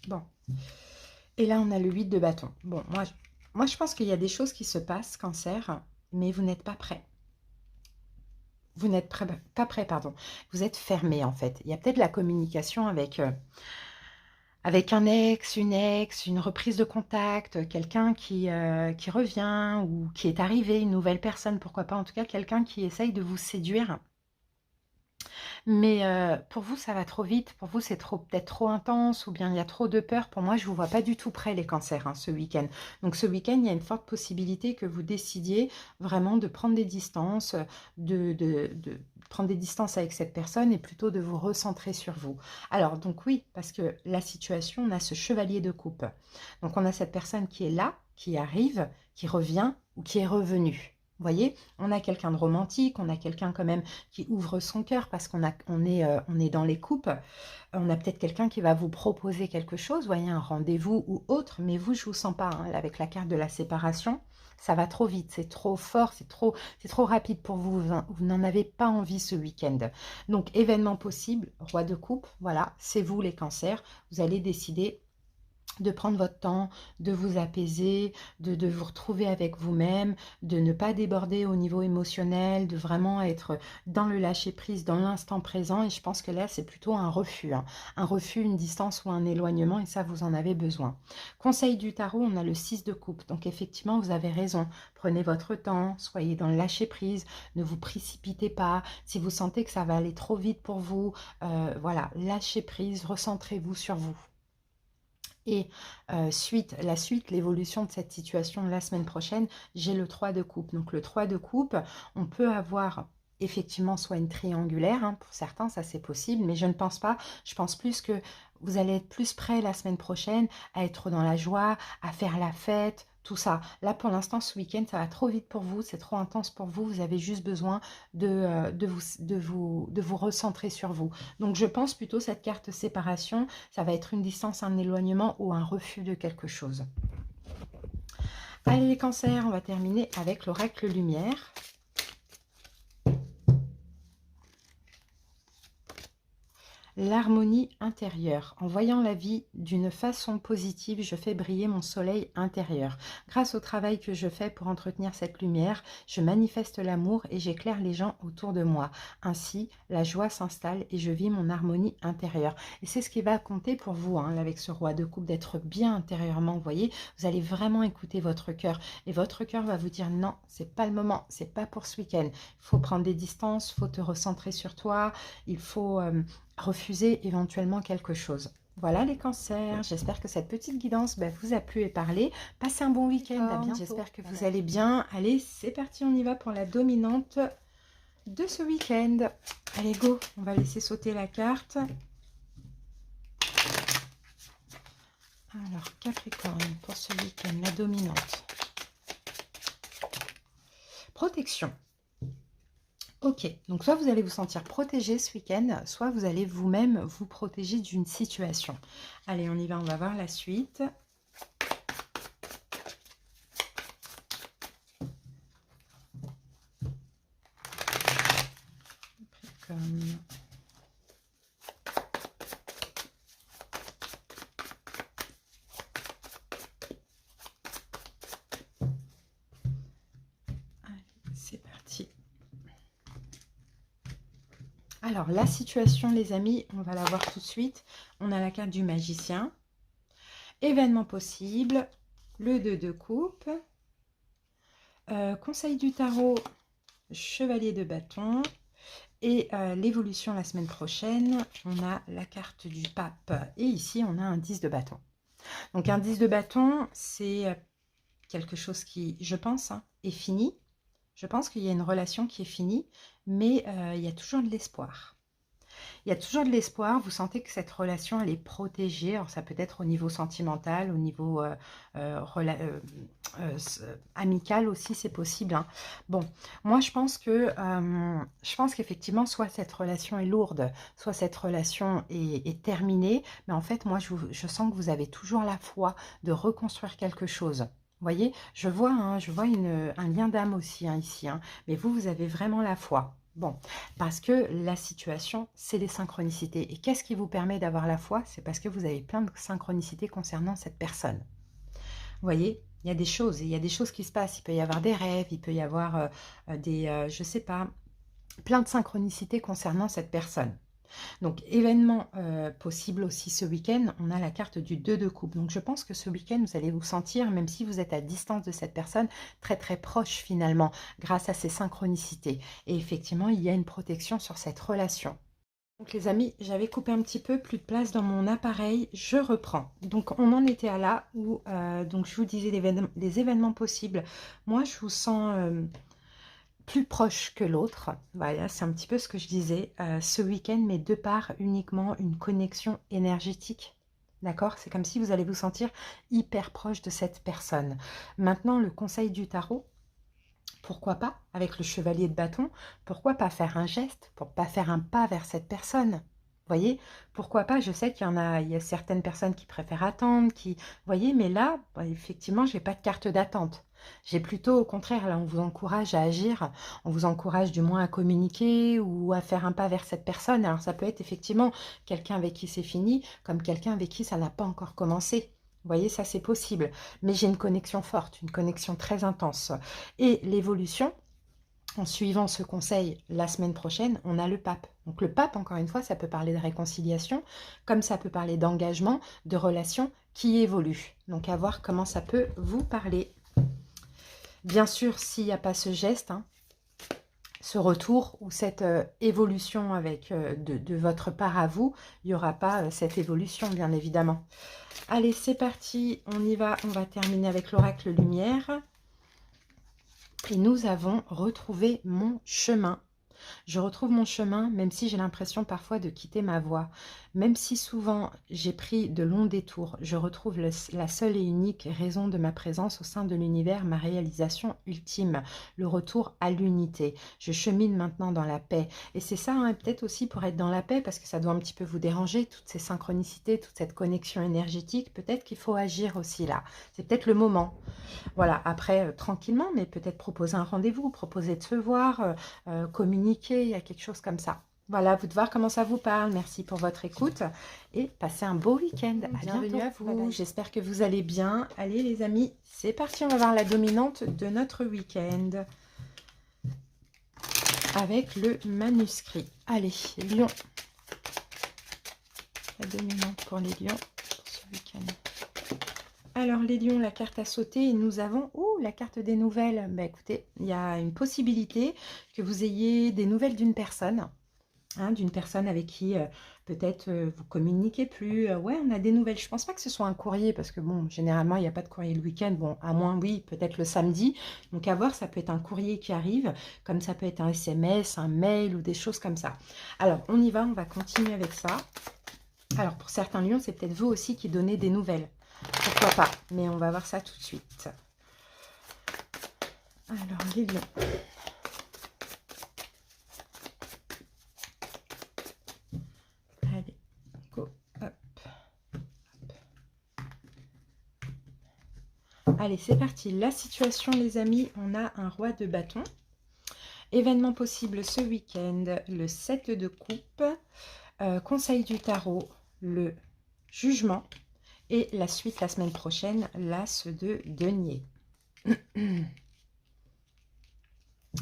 Bon. Et là, on a le 8 de bâton. Bon, moi je pense qu'il y a des choses qui se passent, cancer, mais vous n'êtes pas prêt. Vous n'êtes pas prêt, pardon. Vous êtes fermé, en fait. Il y a peut-être la communication avec un ex, une reprise de contact, quelqu'un qui revient ou qui est arrivé, une nouvelle personne, pourquoi pas, en tout cas, quelqu'un qui essaye de vous séduire. Mais pour vous, ça va trop vite. Pour vous, c'est peut-être trop intense ou bien il y a trop de peur. Pour moi, je ne vous vois pas du tout près, les cancers, hein, ce week-end. Donc, ce week-end, il y a une forte possibilité que vous décidiez vraiment de prendre des distances, de prendre des distances avec cette personne et plutôt de vous recentrer sur vous. Alors, donc oui, parce que la situation, on a ce chevalier de coupe. Donc, on a cette personne qui est là, qui arrive, qui revient ou qui est revenue. Vous voyez, on a quelqu'un de romantique, on a quelqu'un quand même qui ouvre son cœur parce on est dans les coupes. On a peut-être quelqu'un qui va vous proposer quelque chose, vous voyez, un rendez-vous ou autre, mais vous, je ne vous sens pas, hein, avec la carte de la séparation. Ça va trop vite, c'est trop fort, c'est trop rapide pour vous, vous n'en avez pas envie ce week-end. Donc, événement possible, roi de coupe, voilà, c'est vous les cancers, vous allez décider de prendre votre temps, de vous apaiser, de vous retrouver avec vous-même, de ne pas déborder au niveau émotionnel, de vraiment être dans le lâcher-prise, dans l'instant présent. Et je pense que là, c'est plutôt un refus, hein. Un refus, une distance ou un éloignement, et ça, vous en avez besoin. Conseil du tarot, on a le 6 de coupe. Donc, effectivement, vous avez raison. Prenez votre temps, soyez dans le lâcher-prise, ne vous précipitez pas. Si vous sentez que ça va aller trop vite pour vous, voilà, lâchez-prise, recentrez-vous sur vous. Et la suite, l'évolution de cette situation la semaine prochaine, j'ai le 3 de coupe. Donc le 3 de coupe, on peut avoir effectivement soit une triangulaire, hein, pour certains, ça c'est possible, mais je ne pense pas. Je pense plus que vous allez être plus prêt la semaine prochaine à être dans la joie, à faire la fête, tout ça. Là, pour l'instant, ce week-end, ça va trop vite pour vous, c'est trop intense pour vous. Vous avez juste besoin de vous recentrer sur vous. Donc, je pense plutôt cette carte séparation, ça va être une distance, un éloignement ou un refus de quelque chose. Allez, les cancers, on va terminer avec l'oracle lumière. L'harmonie intérieure. En voyant la vie d'une façon positive, je fais briller mon soleil intérieur. Grâce au travail que je fais pour entretenir cette lumière, je manifeste l'amour et j'éclaire les gens autour de moi. Ainsi, la joie s'installe et je vis mon harmonie intérieure. Et c'est ce qui va compter pour vous, hein, avec ce roi de coupe, d'être bien intérieurement. Vous voyez, vous allez vraiment écouter votre cœur. Et votre cœur va vous dire non, c'est pas le moment, c'est pas pour ce week-end. Il faut prendre des distances, il faut te recentrer sur toi, il faut refuser éventuellement quelque chose. Voilà les cancers, j'espère que cette petite guidance vous a plu et parlé. Passez un bon week-end, à bientôt. J'espère que vous allez bien. Allez, c'est parti, on y va pour la dominante de ce week-end. Allez, go, on va laisser sauter la carte. Alors, Capricorne, pour ce week-end, la dominante. Protection. Ok, donc soit vous allez vous sentir protégé ce week-end, soit vous allez vous-même vous protéger d'une situation. Allez, on y va, on va voir la suite. Comme... Allez, c'est parti. Alors, la situation, les amis, on va la voir tout de suite. On a la carte du magicien. Événement possible. Le 2 de coupe. Conseil du tarot. Chevalier de bâton. Et l'évolution la semaine prochaine, on a la carte du pape. Et ici, on a un 10 de bâton. Donc, un 10 de bâton, c'est quelque chose qui, je pense, hein, est fini. Je pense qu'il y a une relation qui est finie, mais il y a toujours de l'espoir. Il y a toujours de l'espoir, vous sentez que cette relation, elle est protégée. Alors ça peut être au niveau sentimental, au niveau amical aussi, c'est possible, hein. Bon, moi je pense qu'effectivement, soit cette relation est lourde, soit cette relation est terminée. Mais en fait, moi, je sens que vous avez toujours la foi de reconstruire quelque chose. Vous voyez, je vois un lien d'âme aussi, hein, ici, hein. Mais vous avez vraiment la foi. Bon, parce que la situation, c'est les synchronicités. Et qu'est-ce qui vous permet d'avoir la foi? C'est parce que vous avez plein de synchronicités concernant cette personne. Vous voyez, il y a des choses qui se passent. Il peut y avoir des rêves, il peut y avoir je sais pas, plein de synchronicités concernant cette personne. Donc, événement possible aussi ce week-end, on a la carte du 2 de coupe. Donc, je pense que ce week-end, vous allez vous sentir, même si vous êtes à distance de cette personne, très très proche finalement, grâce à ces synchronicités. Et effectivement, il y a une protection sur cette relation. Donc les amis, j'avais coupé un petit peu, plus de place dans mon appareil, je reprends. Donc on en était à là où donc je vous disais les événements possibles. Moi, je vous sens plus proche que l'autre. Voilà, c'est un petit peu ce que je disais ce week-end, mais de par uniquement une connexion énergétique. D'accord? C'est comme si vous allez vous sentir hyper proche de cette personne. Maintenant, le conseil du tarot, pourquoi pas, avec le chevalier de bâton, pourquoi pas faire un geste, pour pas faire un pas vers cette personne? Vous voyez, pourquoi pas? Je sais il y a certaines personnes qui préfèrent attendre, vous voyez, mais là, bah, effectivement, j'ai pas de carte d'attente. J'ai plutôt, au contraire, là, on vous encourage à agir, on vous encourage du moins à communiquer ou à faire un pas vers cette personne. Alors, ça peut être effectivement quelqu'un avec qui c'est fini, comme quelqu'un avec qui ça n'a pas encore commencé. Vous voyez, ça c'est possible. Mais j'ai une connexion forte, une connexion très intense. Et l'évolution, en suivant ce conseil la semaine prochaine, on a le pape. Donc le pape, encore une fois, ça peut parler de réconciliation, comme ça peut parler d'engagement, de relations qui évoluent. Donc à voir comment ça peut vous parler. Bien sûr, s'il n'y a pas ce geste, hein, ce retour ou cette évolution avec de votre part à vous, il n'y aura pas cette évolution, bien évidemment. Allez, c'est parti, on y va. On va terminer avec l'oracle lumière. Et nous avons retrouvé mon chemin. Je retrouve mon chemin, même si j'ai l'impression parfois de quitter ma voie. Même si souvent j'ai pris de longs détours, je retrouve la seule et unique raison de ma présence au sein de l'univers, ma réalisation ultime, le retour à l'unité. Je chemine maintenant dans la paix. Et c'est ça, hein, peut-être aussi pour être dans la paix, parce que ça doit un petit peu vous déranger, toutes ces synchronicités, toute cette connexion énergétique. Peut-être qu'il faut agir aussi là. C'est peut-être le moment. Voilà, après, tranquillement, mais peut-être proposer un rendez-vous, proposer de se voir, communiquer, il y a quelque chose comme ça. Voilà, vous de voir comment ça vous parle. Merci pour votre écoute et passez un beau week-end. Bienvenue à vous. J'espère que vous allez bien. Allez les amis, c'est parti. On va voir la dominante de notre week-end avec le manuscrit. Allez, Lion. La dominante pour les lions pour ce week-end. Alors les lions, la carte à sauter et nous avons la carte des nouvelles. Bah, écoutez, il y a une possibilité que vous ayez des nouvelles d'une personne. Hein, d'une personne avec qui peut-être vous communiquez plus. Ouais, on a des nouvelles. Je pense pas que ce soit un courrier parce que bon, généralement, il n'y a pas de courrier le week-end. Bon, à moins, oui, peut-être le samedi. Donc, à voir, ça peut être un courrier qui arrive, comme ça peut être un SMS, un mail ou des choses comme ça. Alors, on y va, on va continuer avec ça. Alors, pour certains lions, c'est peut-être vous aussi qui donnez des nouvelles. Pourquoi pas? Mais on va voir ça tout de suite. Alors, les lions. Allez, go, hop. Allez, c'est parti. La situation, les amis, on a un roi de bâton. Événement possible ce week-end, le 7 de coupe. Conseil du tarot, le jugement. Et la suite, la semaine prochaine, l'as de denier.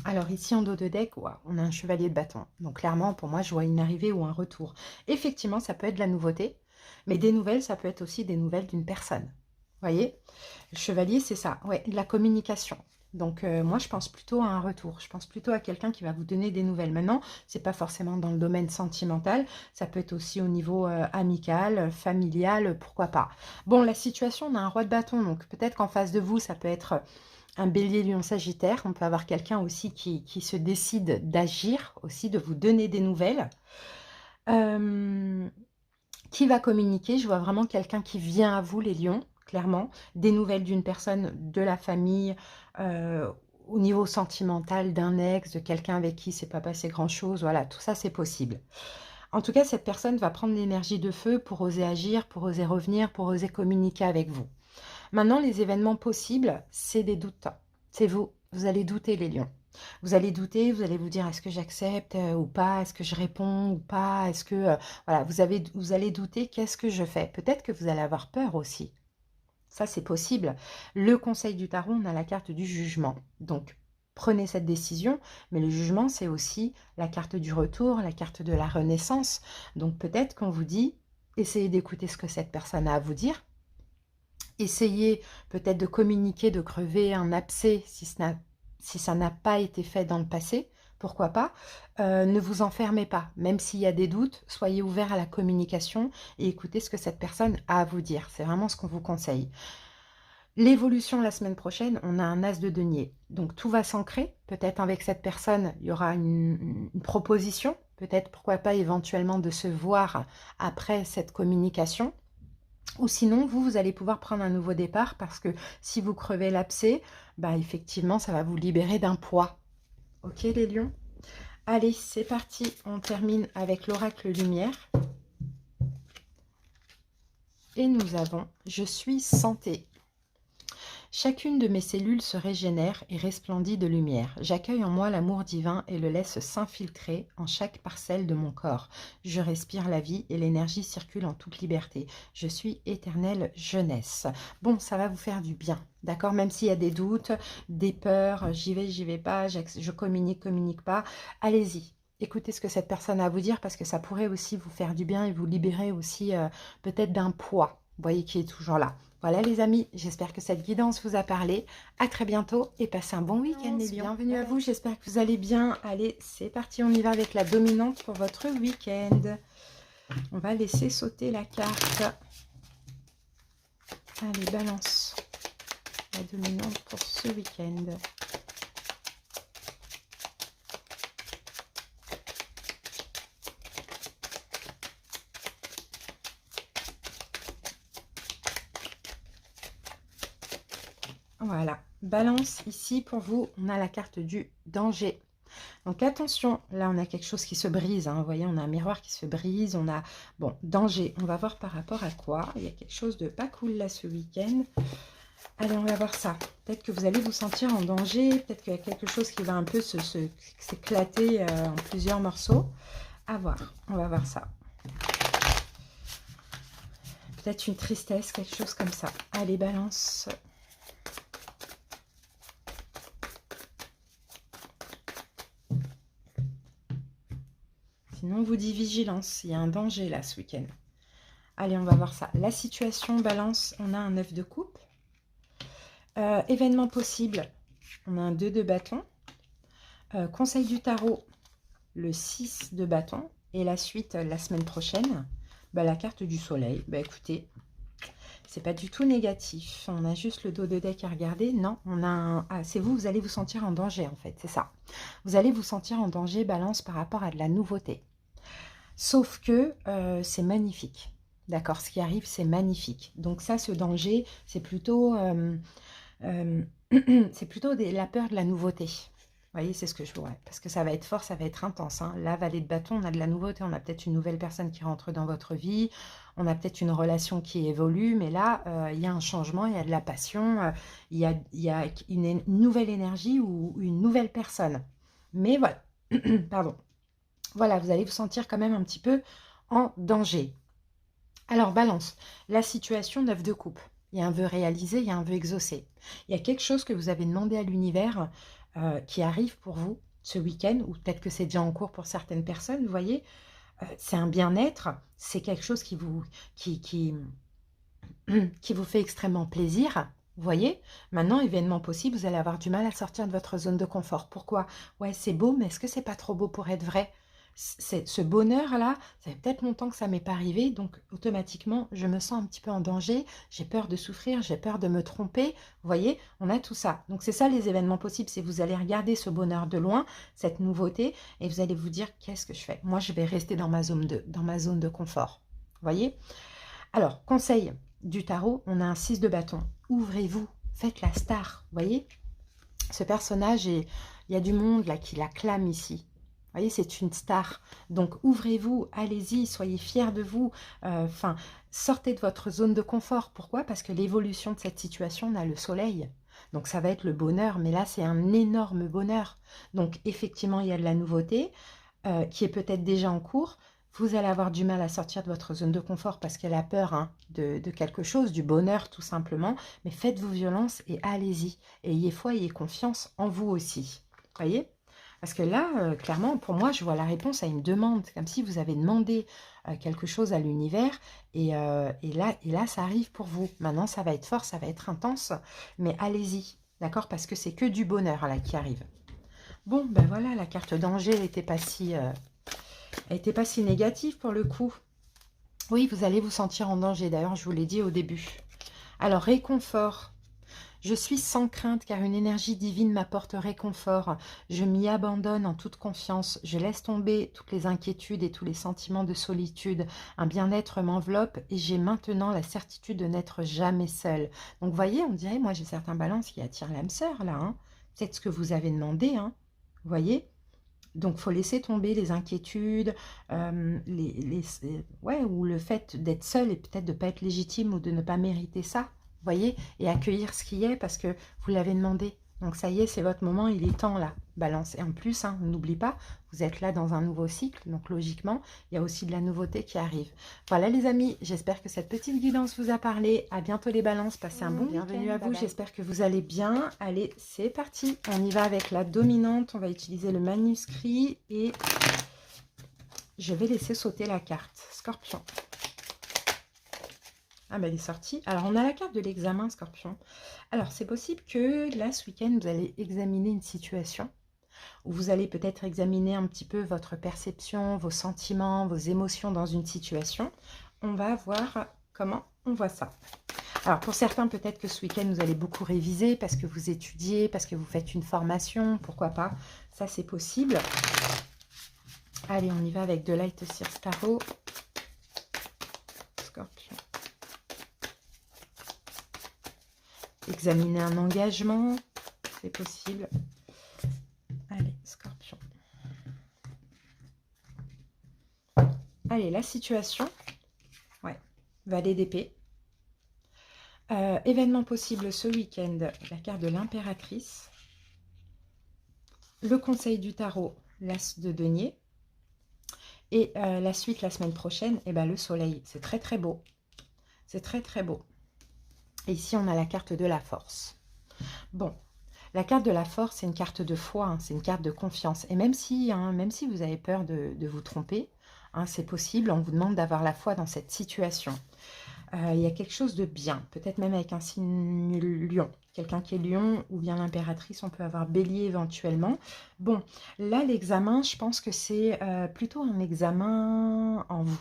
Alors ici, en dos de deck, wow, on a un chevalier de bâton. Donc clairement, pour moi, je vois une arrivée ou un retour. Effectivement, ça peut être de la nouveauté. Mais des nouvelles, ça peut être aussi des nouvelles d'une personne. Vous voyez? Le chevalier, c'est ça. Ouais, de la communication. Donc moi, je pense plutôt à un retour. Je pense plutôt à quelqu'un qui va vous donner des nouvelles. Maintenant, c'est pas forcément dans le domaine sentimental. Ça peut être aussi au niveau amical, familial, pourquoi pas. Bon, la situation, on a un roi de bâton. Donc peut-être qu'en face de vous, ça peut être un bélier, lion, sagittaire. On peut avoir quelqu'un aussi qui se décide d'agir, aussi de vous donner des nouvelles. Euh, qui va communiquer? Je vois vraiment quelqu'un qui vient à vous, les lions, clairement. Des nouvelles d'une personne de la famille, euh, au niveau sentimental, d'un ex, de quelqu'un avec qui c'est pas passé grand-chose. Voilà, tout ça, c'est possible. En tout cas, cette personne va prendre l'énergie de feu pour oser agir, pour oser revenir, pour oser communiquer avec vous. Maintenant, les événements possibles, c'est des doutes. C'est vous. Vous allez douter, les lions. Vous allez douter, vous allez vous dire, est-ce que j'accepte ou pas? Est-ce que je réponds ou pas? Est-ce que... voilà, vous allez douter, qu'est-ce que je fais? Peut-être que vous allez avoir peur aussi. Ça, c'est possible. Le conseil du tarot, on a la carte du jugement. Donc, prenez cette décision. Mais le jugement, c'est aussi la carte du retour, la carte de la renaissance. Donc, peut-être qu'on vous dit, essayez d'écouter ce que cette personne a à vous dire. Essayez peut-être de communiquer, de crever un abcès si ça n'a pas été fait dans le passé. Pourquoi pas? Ne vous enfermez pas. Même s'il y a des doutes, soyez ouvert à la communication et écoutez ce que cette personne a à vous dire. C'est vraiment ce qu'on vous conseille. L'évolution la semaine prochaine, on a un as de denier. Donc tout va s'ancrer. Peut-être avec cette personne, il y aura une proposition. Peut-être, pourquoi pas, éventuellement de se voir après cette communication. Ou sinon, vous allez pouvoir prendre un nouveau départ parce que si vous crevez l'abcès, bah effectivement, ça va vous libérer d'un poids. Ok les lions? Allez, c'est parti. On termine avec l'oracle lumière. Et nous avons « Je suis santé ». Chacune de mes cellules se régénère et resplendit de lumière. J'accueille en moi l'amour divin et le laisse s'infiltrer en chaque parcelle de mon corps. Je respire la vie et l'énergie circule en toute liberté. Je suis éternelle jeunesse. Bon, ça va vous faire du bien, d'accord? Même s'il y a des doutes, des peurs, j'y vais pas, je communique pas, allez-y. Écoutez ce que cette personne a à vous dire parce que ça pourrait aussi vous faire du bien et vous libérer aussi peut-être d'un poids, vous voyez, qui est toujours là. Voilà les amis, j'espère que cette guidance vous a parlé. À très bientôt et passez un bon week-end les lions. Bienvenue à vous, j'espère que vous allez bien. Allez, c'est parti, on y va avec la dominante pour votre week-end. On va laisser sauter la carte. Allez, balance. La dominante pour ce week-end. Voilà, balance, ici pour vous, on a la carte du danger. Donc attention, là on a quelque chose qui se brise, hein. Vous voyez, on a un miroir qui se brise, on a, bon, danger. On va voir par rapport à quoi. Il y a quelque chose de pas cool là ce week-end. Allez, on va voir ça. Peut-être que vous allez vous sentir en danger, peut-être qu'il y a quelque chose qui va un peu s'éclater en plusieurs morceaux. À voir, on va voir ça. Peut-être une tristesse, quelque chose comme ça. Allez, balance. Sinon, on vous dit vigilance. Il y a un danger là ce week-end. Allez, on va voir ça. La situation balance, on a un 9 de coupe. Événement possible, on a un 2 de bâton. Conseil du tarot, le 6 de bâton. Et la suite, la semaine prochaine, bah, la carte du soleil. Bah, écoutez, c'est pas du tout négatif. On a juste le dos de deck à regarder. Non, on a un... Ah, c'est vous, vous allez vous sentir en danger en fait, c'est ça. Vous allez vous sentir en danger, balance, par rapport à de la nouveauté. Sauf que c'est magnifique. D'accord, ce qui arrive, c'est magnifique. Donc ça, ce danger, c'est plutôt, c'est plutôt la peur de la nouveauté. Vous voyez, c'est ce que je vois. Parce que ça va être fort, ça va être intense. Hein. La vallée de bâton, on a de la nouveauté. On a peut-être une nouvelle personne qui rentre dans votre vie. On a peut-être une relation qui évolue. Mais là, il y a un changement, il y a de la passion. Il y a une nouvelle énergie ou une nouvelle personne. Mais voilà, pardon. Voilà, vous allez vous sentir quand même un petit peu en danger. Alors, balance, la situation 9 de coupe. Il y a un vœu réalisé, il y a un vœu exaucé. Il y a quelque chose que vous avez demandé à l'univers qui arrive pour vous ce week-end, ou peut-être que c'est déjà en cours pour certaines personnes, vous voyez. C'est un bien-être, c'est quelque chose qui vous fait extrêmement plaisir. Vous voyez, maintenant, événement possible, vous allez avoir du mal à sortir de votre zone de confort. Pourquoi? Ouais, c'est beau, mais est-ce que c'est pas trop beau pour être vrai? ce bonheur-là, ça fait peut-être longtemps que ça m'est pas arrivé, donc automatiquement, je me sens un petit peu en danger, j'ai peur de souffrir, j'ai peur de me tromper. Vous voyez, on a tout ça. Donc c'est ça les événements possibles, c'est vous allez regarder ce bonheur de loin, cette nouveauté, et vous allez vous dire, qu'est-ce que je fais? Moi, je vais rester dans ma zone de confort. Vous voyez? Alors, conseil du tarot, on a un 6 de bâton. Ouvrez-vous, faites la star. Vous voyez? Ce personnage, il y a du monde là qui l'acclame ici. Vous voyez, c'est une star. Donc, ouvrez-vous, allez-y, soyez fiers de vous. Enfin, sortez de votre zone de confort. Pourquoi? Parce que l'évolution de cette situation, on a le soleil. Donc, ça va être le bonheur. Mais là, c'est un énorme bonheur. Donc, effectivement, il y a de la nouveauté qui est peut-être déjà en cours. Vous allez avoir du mal à sortir de votre zone de confort parce qu'elle a peur hein, de quelque chose, du bonheur tout simplement. Mais faites-vous violence et allez-y. Ayez foi, ayez confiance en vous aussi. Voyez? Parce que là, clairement, pour moi, je vois la réponse à une demande. Comme si vous avez demandé quelque chose à l'univers et là, ça arrive pour vous. Maintenant, ça va être fort, ça va être intense. Mais allez-y, d'accord? Parce que c'est que du bonheur là qui arrive. Bon, ben voilà, la carte danger, elle n'était pas si... elle n'était pas si négative pour le coup. Oui, vous allez vous sentir en danger. D'ailleurs, je vous l'ai dit au début. Alors, réconfort. Je suis sans crainte car une énergie divine m'apporte réconfort. Je m'y abandonne en toute confiance. Je laisse tomber toutes les inquiétudes et tous les sentiments de solitude. Un bien-être m'enveloppe et j'ai maintenant la certitude de n'être jamais seule. Donc, vous voyez, on dirait, moi, j'ai certains balances qui attirent l'âme sœur, là. Hein. C'est ce que vous avez demandé. Hein. Vous voyez? Donc, il faut laisser tomber les inquiétudes, ouais, ou le fait d'être seul et peut-être de ne pas être légitime ou de ne pas mériter ça, vous voyez, et accueillir ce qui est parce que vous l'avez demandé. Donc, ça y est, c'est votre moment, il est temps là, balance. Et en plus, hein, n'oublie pas, vous êtes là dans un nouveau cycle, donc logiquement, il y a aussi de la nouveauté qui arrive. Voilà les amis, j'espère que cette petite guidance vous a parlé. À bientôt les balances, passez un bon bienvenue à vous, j'espère que vous allez bien. Allez, c'est parti, on y va avec la dominante, on va utiliser le manuscrit et je vais laisser sauter la carte. Scorpion. Ah ben elle est sortie. Alors on a la carte de l'examen Scorpion. Alors c'est possible que là ce week-end vous allez examiner une situation où vous allez peut-être examiner un petit peu votre perception, vos sentiments, vos émotions dans une situation. On va voir comment on voit ça. Alors pour certains peut-être que ce week-end vous allez beaucoup réviser parce que vous étudiez, parce que vous faites une formation, pourquoi pas. Ça c'est possible. Allez on y va avec de Light Sears Tarot. Scorpion. Examiner un engagement, c'est possible. Allez, Scorpion. Allez, la situation. Ouais, Valet d'épée. Événement possible ce week-end, la carte de l'impératrice. Le conseil du tarot, l'as de denier. Et la suite, la semaine prochaine, eh ben, le soleil. C'est très très beau. C'est très très beau. Et ici, on a la carte de la force. Bon, la carte de la force, c'est une carte de foi, hein, c'est une carte de confiance. Et même si vous avez peur de vous tromper, hein, c'est possible, on vous demande d'avoir la foi dans cette situation. Il y a quelque chose de bien, peut-être même avec un signe lion. Quelqu'un qui est lion ou bien l'impératrice, on peut avoir bélier éventuellement. Bon, là, l'examen, je pense que c'est plutôt un examen en vous.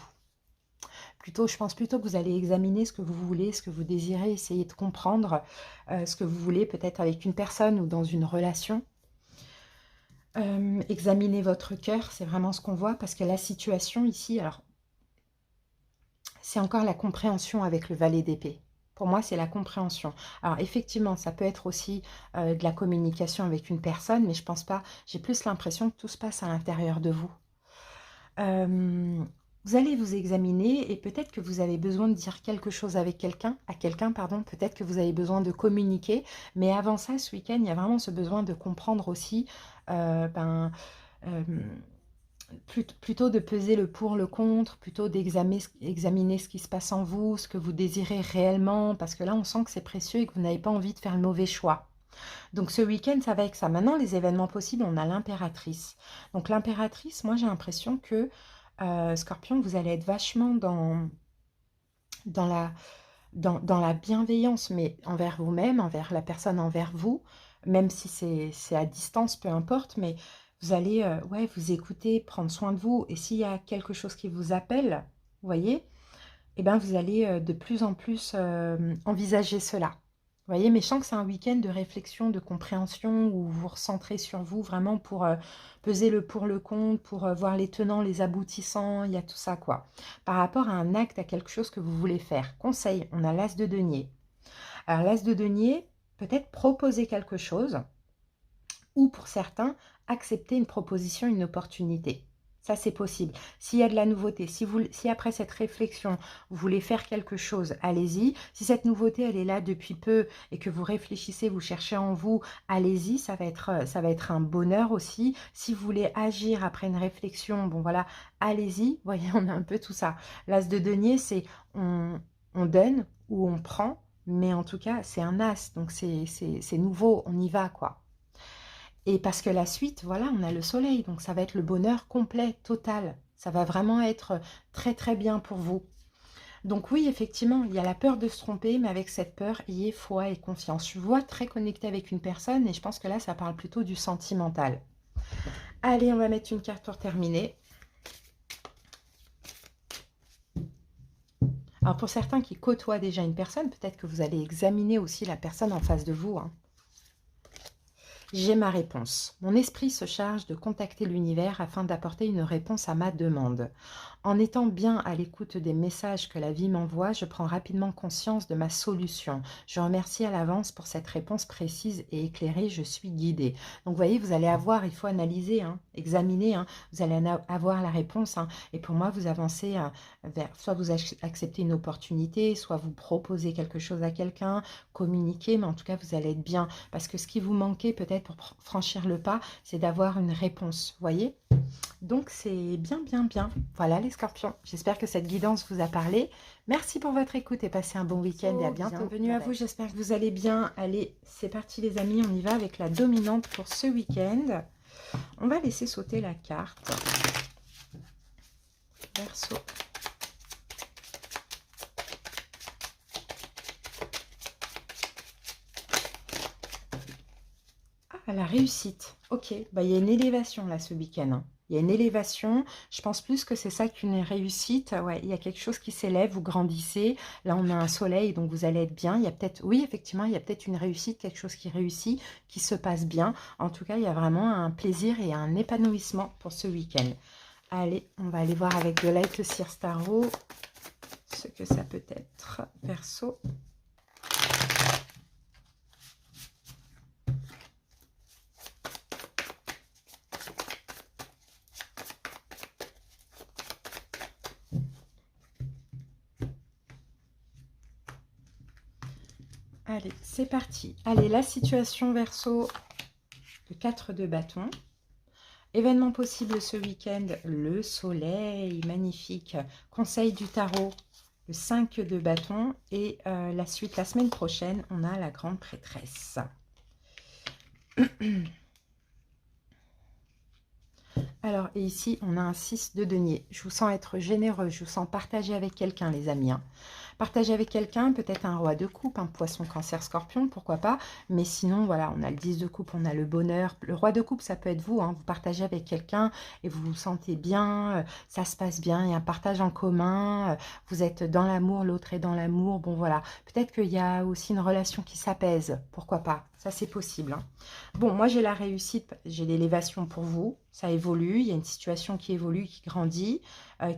Je pense plutôt que vous allez examiner ce que vous voulez, ce que vous désirez, essayer de comprendre ce que vous voulez, peut-être avec une personne ou dans une relation. Examiner votre cœur, c'est vraiment ce qu'on voit, parce que la situation ici, alors, c'est encore la compréhension avec le valet d'épée. Pour moi, c'est la compréhension. Alors, effectivement, ça peut être aussi de la communication avec une personne, mais je pense pas, j'ai plus l'impression que tout se passe à l'intérieur de vous. Vous allez vous examiner et peut-être que vous avez besoin de dire quelque chose avec quelqu'un, pardon, peut-être que vous avez besoin de communiquer, mais avant ça, ce week-end, il y a vraiment ce besoin de comprendre aussi, plutôt de peser le pour, le contre, plutôt d'examiner ce qui se passe en vous, ce que vous désirez réellement, parce que là, on sent que c'est précieux et que vous n'avez pas envie de faire le mauvais choix. Donc ce week-end, ça va avec ça. Maintenant, les événements possibles, on a l'impératrice. Donc l'impératrice, moi j'ai l'impression que Scorpion, vous allez être vachement dans la bienveillance, mais envers vous-même, envers la personne envers vous, même si c'est à distance, peu importe, mais vous allez ouais, vous écouter, prendre soin de vous. Et s'il y a quelque chose qui vous appelle, vous voyez, eh ben, vous allez de plus en plus envisager cela. Vous voyez, mais je sens que c'est un week-end de réflexion, de compréhension, où vous vous recentrez sur vous vraiment pour peser le pour le contre, pour voir les tenants, les aboutissants, il y a tout ça quoi. Par rapport à un acte, à quelque chose que vous voulez faire. Conseil, on a l'as de denier. Alors l'as de denier, peut-être proposer quelque chose, ou pour certains, accepter une proposition, une opportunité. Ça, c'est possible. S'il y a de la nouveauté, si après cette réflexion, vous voulez faire quelque chose, allez-y. Si cette nouveauté, elle est là depuis peu et que vous réfléchissez, vous cherchez en vous, allez-y. Ça va être un bonheur aussi. Si vous voulez agir après une réflexion, bon voilà, allez-y. Vous voyez, on a un peu tout ça. L'as de denier, c'est on donne ou on prend, mais en tout cas, c'est un as. Donc, c'est nouveau, on y va, quoi. Et parce que la suite, voilà, on a le soleil, donc ça va être le bonheur complet, total. Ça va vraiment être très très bien pour vous. Donc oui, effectivement, il y a la peur de se tromper, mais avec cette peur, ayez foi et confiance. Je vois très connecté avec une personne et je pense que là, ça parle plutôt du sentimental. Allez, on va mettre une carte pour terminer. Alors pour certains qui côtoient déjà une personne, peut-être que vous allez examiner aussi la personne en face de vous, hein. J'ai ma réponse. Mon esprit se charge de contacter l'univers afin d'apporter une réponse à ma demande. En étant bien à l'écoute des messages que la vie m'envoie, je prends rapidement conscience de ma solution. Je remercie à l'avance pour cette réponse précise et éclairée. Je suis guidée. Donc, vous voyez, vous allez avoir, il faut analyser, hein, examiner. Hein, vous allez avoir la réponse. Hein, et pour moi, vous avancez vers, soit vous acceptez une opportunité, soit vous proposez quelque chose à quelqu'un, communiquer, mais en tout cas, vous allez être bien. Parce que ce qui vous manquait peut-être pour franchir le pas, c'est d'avoir une réponse. Vous voyez ? Donc, c'est bien, bien, bien. Voilà les scorpions. J'espère que cette guidance vous a parlé. Merci pour votre écoute et passez un bon week-end et à bientôt. Bienvenue à vous, j'espère que vous allez bien. Allez, c'est parti les amis, on y va avec la dominante pour ce week-end. On va laisser sauter la carte. Verseau. Ah, la réussite. Ok, bah, il y a une élévation là ce week-end. Hein. Il y a une élévation, je pense plus que c'est ça qu'une réussite. Ouais, il y a quelque chose qui s'élève, vous grandissez. Là, on a un soleil, donc vous allez être bien. Il y a peut-être, oui, effectivement, il y a peut-être une réussite, quelque chose qui réussit, qui se passe bien. En tout cas, il y a vraiment un plaisir et un épanouissement pour ce week-end. Allez, on va aller voir avec de Light Seer Tarot ce que ça peut être. Verseau. Allez, c'est parti. Allez, la situation Verseau, le 4 de bâton. Événement possible ce week-end, le soleil, magnifique. Conseil du tarot, le 5 de bâton. Et la suite, la semaine prochaine, on a la grande prêtresse. Alors, et ici, on a un 6 de denier. Je vous sens être généreux, je vous sens partager avec quelqu'un, les amis. Hein. Partager avec quelqu'un, peut-être un roi de coupe, un poisson, cancer, scorpion, pourquoi pas. Mais sinon, voilà, on a le 10 de coupe, on a le bonheur. Le roi de coupe, ça peut être vous. Hein. Vous partagez avec quelqu'un et vous vous sentez bien, ça se passe bien, il y a un partage en commun. Vous êtes dans l'amour, l'autre est dans l'amour. Bon, voilà. Peut-être qu'il y a aussi une relation qui s'apaise, pourquoi pas. Ça, c'est possible. Hein. Bon, moi, j'ai la réussite, j'ai l'élévation pour vous. Ça évolue, il y a une situation qui évolue, qui grandit,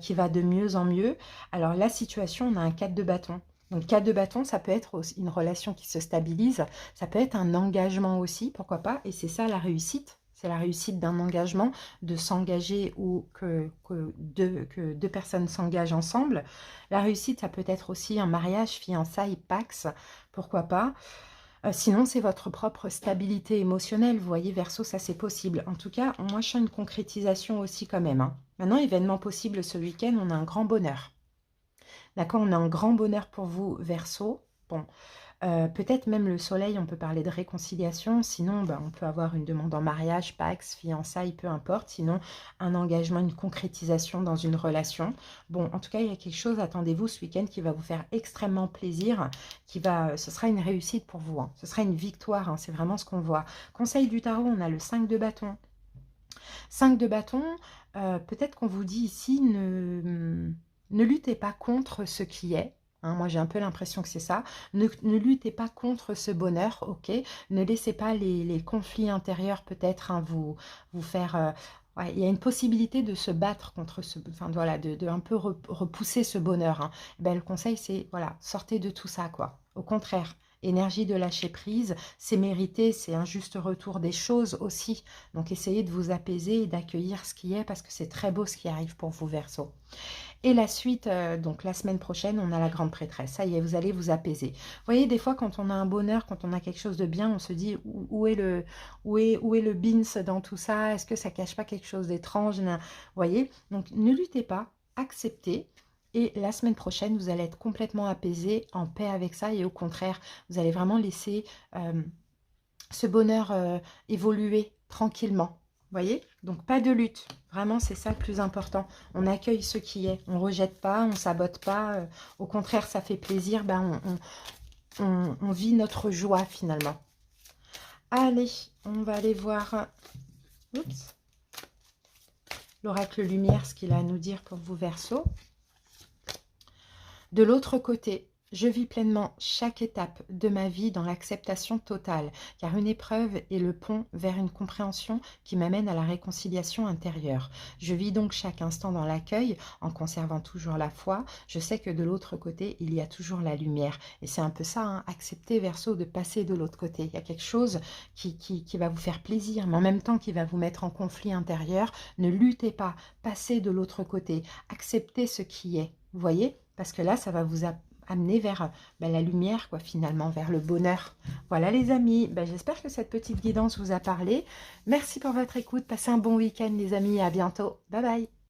qui va de mieux en mieux. Alors, la situation, on a un 4 de bâton. Donc, 4 de bâton, ça peut être aussi une relation qui se stabilise. Ça peut être un engagement aussi, pourquoi pas. Et c'est ça, la réussite. C'est la réussite d'un engagement, de s'engager ou que deux personnes s'engagent ensemble. La réussite, ça peut être aussi un mariage, fiançailles, pax, pourquoi pas. Sinon, c'est votre propre stabilité émotionnelle. Vous voyez, Verseau, ça c'est possible. En tout cas, moi, je sens une concrétisation aussi quand même. Hein. Maintenant, événement possible ce week-end, on a un grand bonheur. D'accord, on a un grand bonheur pour vous, Verseau. Bon, peut-être même le soleil, on peut parler de réconciliation. Sinon, ben, on peut avoir une demande en mariage, pax, fiançailles, peu importe. Sinon, un engagement, une concrétisation dans une relation. Bon, en tout cas, il y a quelque chose, attendez-vous, ce week-end qui va vous faire extrêmement plaisir. Ce sera une réussite pour vous. Hein. Ce sera une victoire, hein, c'est vraiment ce qu'on voit. Conseil du tarot, on a le 5 de bâton. 5 de bâton, peut-être qu'on vous dit ici, ne luttez pas contre ce qui est. Hein, moi, j'ai un peu l'impression que c'est ça. Ne luttez pas contre ce bonheur, ok? Ne laissez pas les conflits intérieurs peut-être hein, vous faire... ouais, il y a une possibilité de se battre contre ce... Enfin, voilà, de un peu repousser ce bonheur. Hein. Ben, le conseil, c'est, voilà, sortez de tout ça, quoi. Au contraire, énergie de lâcher prise, c'est mérité, c'est un juste retour des choses aussi. Donc, essayez de vous apaiser et d'accueillir ce qui est parce que c'est très beau ce qui arrive pour vous, Verseau. Et la suite, donc la semaine prochaine, on a la grande prêtresse. Ça y est, vous allez vous apaiser. Vous voyez, des fois, quand on a un bonheur, quand on a quelque chose de bien, on se dit où est où est le bins dans tout ça? Est-ce que ça cache pas quelque chose d'étrange? Vous voyez? Donc, ne luttez pas, acceptez. Et la semaine prochaine, vous allez être complètement apaisé, en paix avec ça. Et au contraire, vous allez vraiment laisser ce bonheur évoluer tranquillement. Vous voyez? Donc, pas de lutte. Vraiment, c'est ça le plus important. On accueille ce qui est. On ne rejette pas, on ne sabote pas. Au contraire, ça fait plaisir. Ben, on vit notre joie finalement. Allez, on va aller voir l'oracle lumière, ce qu'il a à nous dire pour vous, Verseau. De l'autre côté, je vis pleinement chaque étape de ma vie dans l'acceptation totale, car une épreuve est le pont vers une compréhension qui m'amène à la réconciliation intérieure. Je vis donc chaque instant dans l'accueil, en conservant toujours la foi. Je sais que de l'autre côté, il y a toujours la lumière. Et c'est un peu ça, hein, accepter, Verseau, de passer de l'autre côté. Il y a quelque chose qui va vous faire plaisir, mais en même temps qui va vous mettre en conflit intérieur. Ne luttez pas, passez de l'autre côté. Acceptez ce qui est. Vous voyez? Parce que là, ça va vous amener vers la lumière, quoi, finalement, vers le bonheur. Voilà, les amis. J'espère que cette petite guidance vous a parlé. Merci pour votre écoute. Passez un bon week-end, les amis. À bientôt. Bye bye.